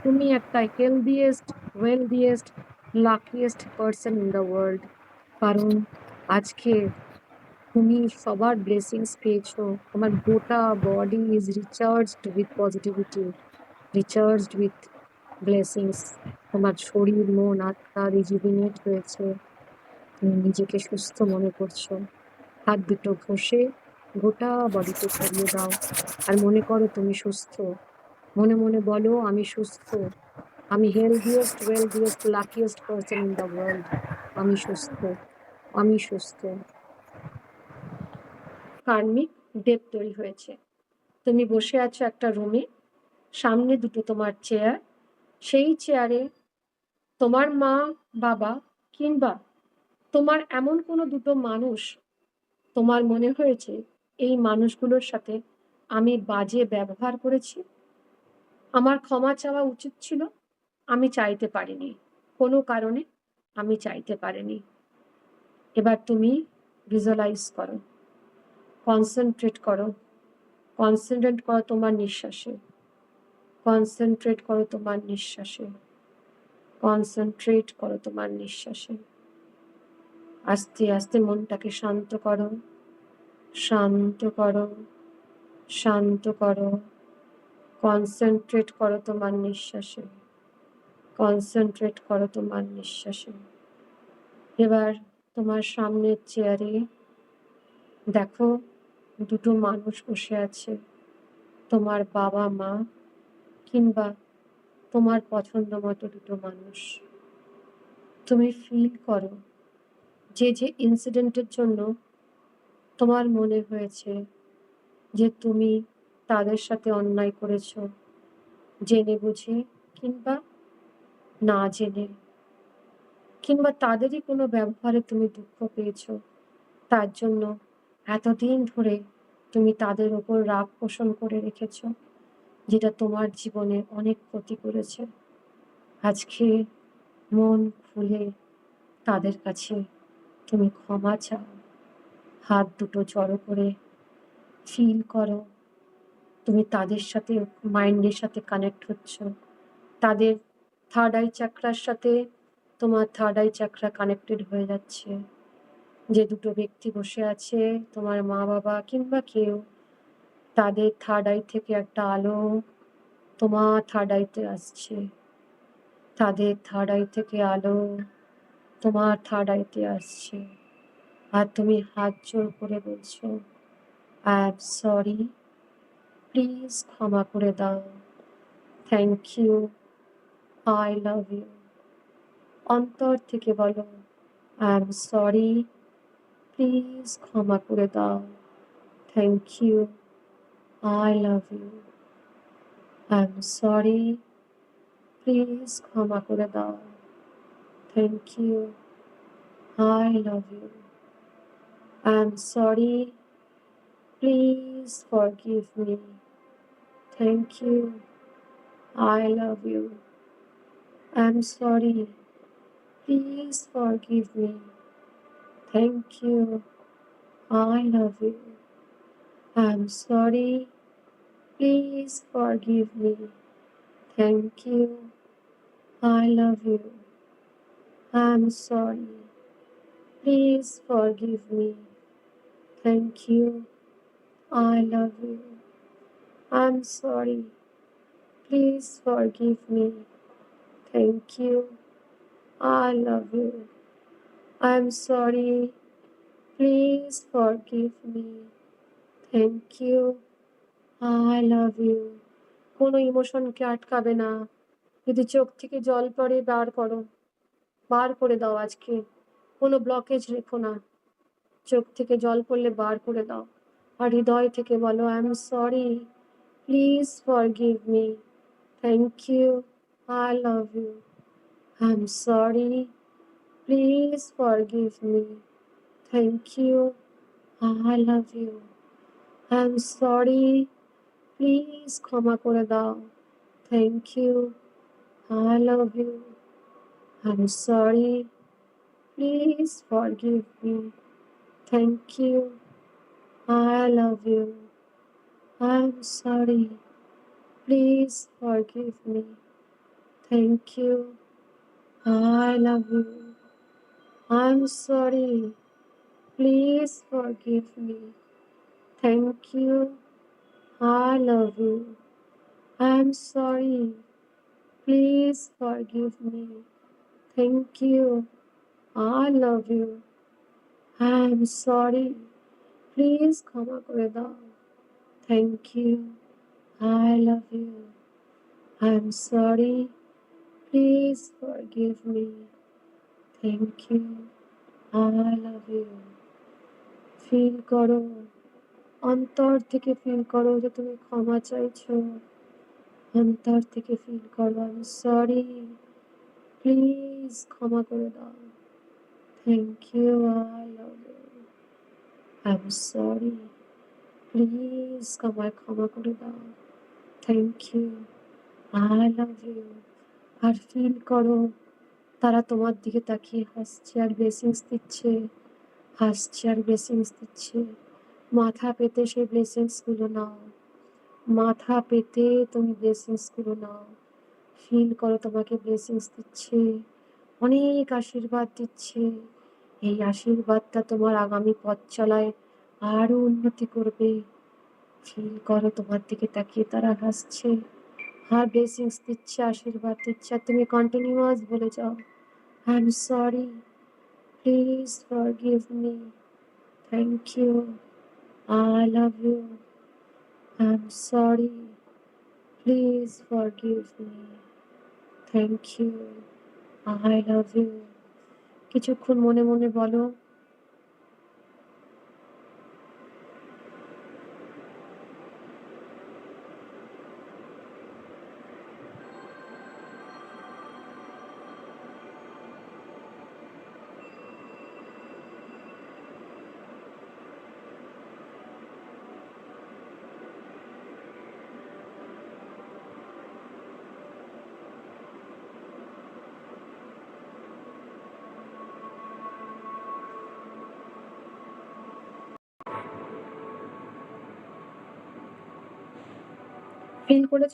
তুমি একটা healthiest, wealthiest, luckiest person in the world. কারণ আজকে তুমি সবার ব্লেসিংস পেয়েছো। তোমার গোটা body is recharged with positivity, recharged with blessings. তোমার শরীর মন আত্মা রিজুভিনেট হয়েছে, তুমি নিজেকে সুস্থ মনে করছো। হাত দুটো ঘষে গোটা বডিতে ছড়িয়ে দাও আর মনে করো তুমি সুস্থ। মনে মনে বলো আমি সুস্থ, আমি healthiest, wealthiest, luckiest person in the world. আমি সুস্থ, আমি সুস্থ। কার্মিক ডেপ তৈরি হয়েছে। তুমি বসে আছো একটা রুমে, সামনে দুটো তোমার চেয়ার, সেই চেয়ারে তোমার মা বাবা কিংবা তোমার এমন কোনো দুটো মানুষ, তোমার মনে হয়েছে এই মানুষগুলোর সাথে আমি বাজে ব্যবহার করেছি, আমার ক্ষমা চাওয়া উচিত ছিল, আমি চাইতে পারিনি কোনো কারণে, আমি চাইতে পারিনি। এবার তুমি ভিজুয়ালাইজ করো, কনসেনট্রেট করো, কনসেনট্রেট করো তোমার নিঃশ্বাসে, কনসেনট্রেট করো তোমার নিঃশ্বাসে, কনসেনট্রেট করো তোমার নিঃশ্বাসে। আস্তে আস্তে মনটাকে শান্ত করো, শান্ত করো, শান্ত করো। কনসেনট্রেট করো তোমার নিঃশ্বাসে, কনসেনট্রেট করো তোমার নিঃশ্বাসে। এবার তোমার সামনের চেয়ারে দেখো দুটো মানুষ বসে আছে, তোমার বাবা মা কিংবা তোমার পছন্দ মতো দুটো মানুষ। তুমি ফিল করো যে যে ইনসিডেন্টের জন্য তোমার মনে হয়েছে যে তুমি তাদের সাথে অন্যায় করেছ, জেনে বুঝে কিংবা না জেনে, কিংবা তাদেরই কোনো ব্যবহারে তুমি দুঃখ পেয়েছ, তার জন্য এতদিন ধরে তুমি তাদের ওপর রাগ পোষণ করে রেখেছ, যেটা তোমার জীবনে অনেক ক্ষতি করেছে। আজকে মন খুলে তাদের কাছে তুমি ক্ষমা চাও, হাত দুটো জড়ো করে ফিল করো তুমি তাদের সাথে মাইন্ডের সাথে কানেক্ট হচ্ছ, তাদের থার্ড আই চাকরার সাথে তোমার থার্ড আই চাকরা কানেক্টেড হয়ে যাচ্ছে। যে দুটো ব্যক্তি বসে আছে, তোমার মা বাবা কিংবা কেউ, তাদের থার্ড আই থেকে একটা আলো তোমার থার্ড আইতে আসছে, তাদের থার্ড আই থেকে আলো তোমার থার্ড আইতে আসছে। আর তুমি হাত জোর করে বলছো, আই এম সরি, প্লিজ ক্ষমা করে দাও, thank you, I love you. অন্তর থেকে বলো, আই এম সরি, প্লিজ ক্ষমা করে দাও, thank you, I love you. I am sorry, please ক্ষমা করে দাও, thank you, I love you. I am sorry, please forgive me, thank you, I love you. I am sorry, please forgive me, thank you, I love you. I'm sorry. Please forgive me. Thank you. I love you. I'm sorry. Please forgive me. Thank you. I love you. I'm sorry. Please forgive me. Thank you. I love you. I'm sorry. Please forgive me. Thank you. I love you. কোনো ইমোশনকে আটকাবে না। যদি চোখ থেকে জল পড়ে বার করো, বার করে দাও আজকে। কোনো ব্লকেজ রেখো না। চোখ থেকে জল পড়লে বার করে দাও। আর হৃদয় থেকে বলো, I am sorry, please forgive me, thank you, I love you. I am sorry, please forgive me, thank you, I love you. I am sorry, please ক্ষমা করে দাও, thank you, I love you. I'm sorry. Please forgive me. Thank you. I love you. I'm sorry. Please forgive me. Thank you. I love you. I'm sorry. Please forgive me. Thank you. I love you. I'm sorry. Please forgive me. Thank you. I love you. I'm sorry. Please ক্ষমা করে দাও, thank you, I love you. I am sorry, please forgive me, thank you, I love you. Feel করো, অন্তর থেকে ফিল করো যে তুমি ক্ষমা চাইছো। অন্তর থেকে ফিল করো, আই এম সরি, প্লিজ ক্ষমা করে দাও, thank you, I love you. I am sorry, please আমায় ক্ষমা করে দাও, thank you, I love you. আর ফিল করো তারা তোমার দিকে তাকিয়ে হাসছে আর ব্লেসিংস দিচ্ছে, হাসছে আর ব্লেসিংস দিচ্ছে। মাথা পেতে সেই ব্লেসিংস গুলো নাও, মাথা পেতে তুমি ব্লেসিংস গুলো নাও। ফিল করো তোমাকে ব্লেসিংস দিচ্ছে, অনেক আশীর্বাদ দিচ্ছে। এই আশীর্বাদটা তোমার আগামী পথ চলায় আরো উন্নতি করবে। ফিল করো তোমার দিকে তাকিয়ে তারা হাসছে আর ব্লেসিংস দিচ্ছে, আশীর্বাদ দিচ্ছে। আর তুমি কন্টিনিউয়াস বলে যাও, I am sorry, please forgive me, thank you, I love you, I am sorry, please forgive me, thank you, I love you. কিছুক্ষণ মনে মনে বলো। ফিল করেছো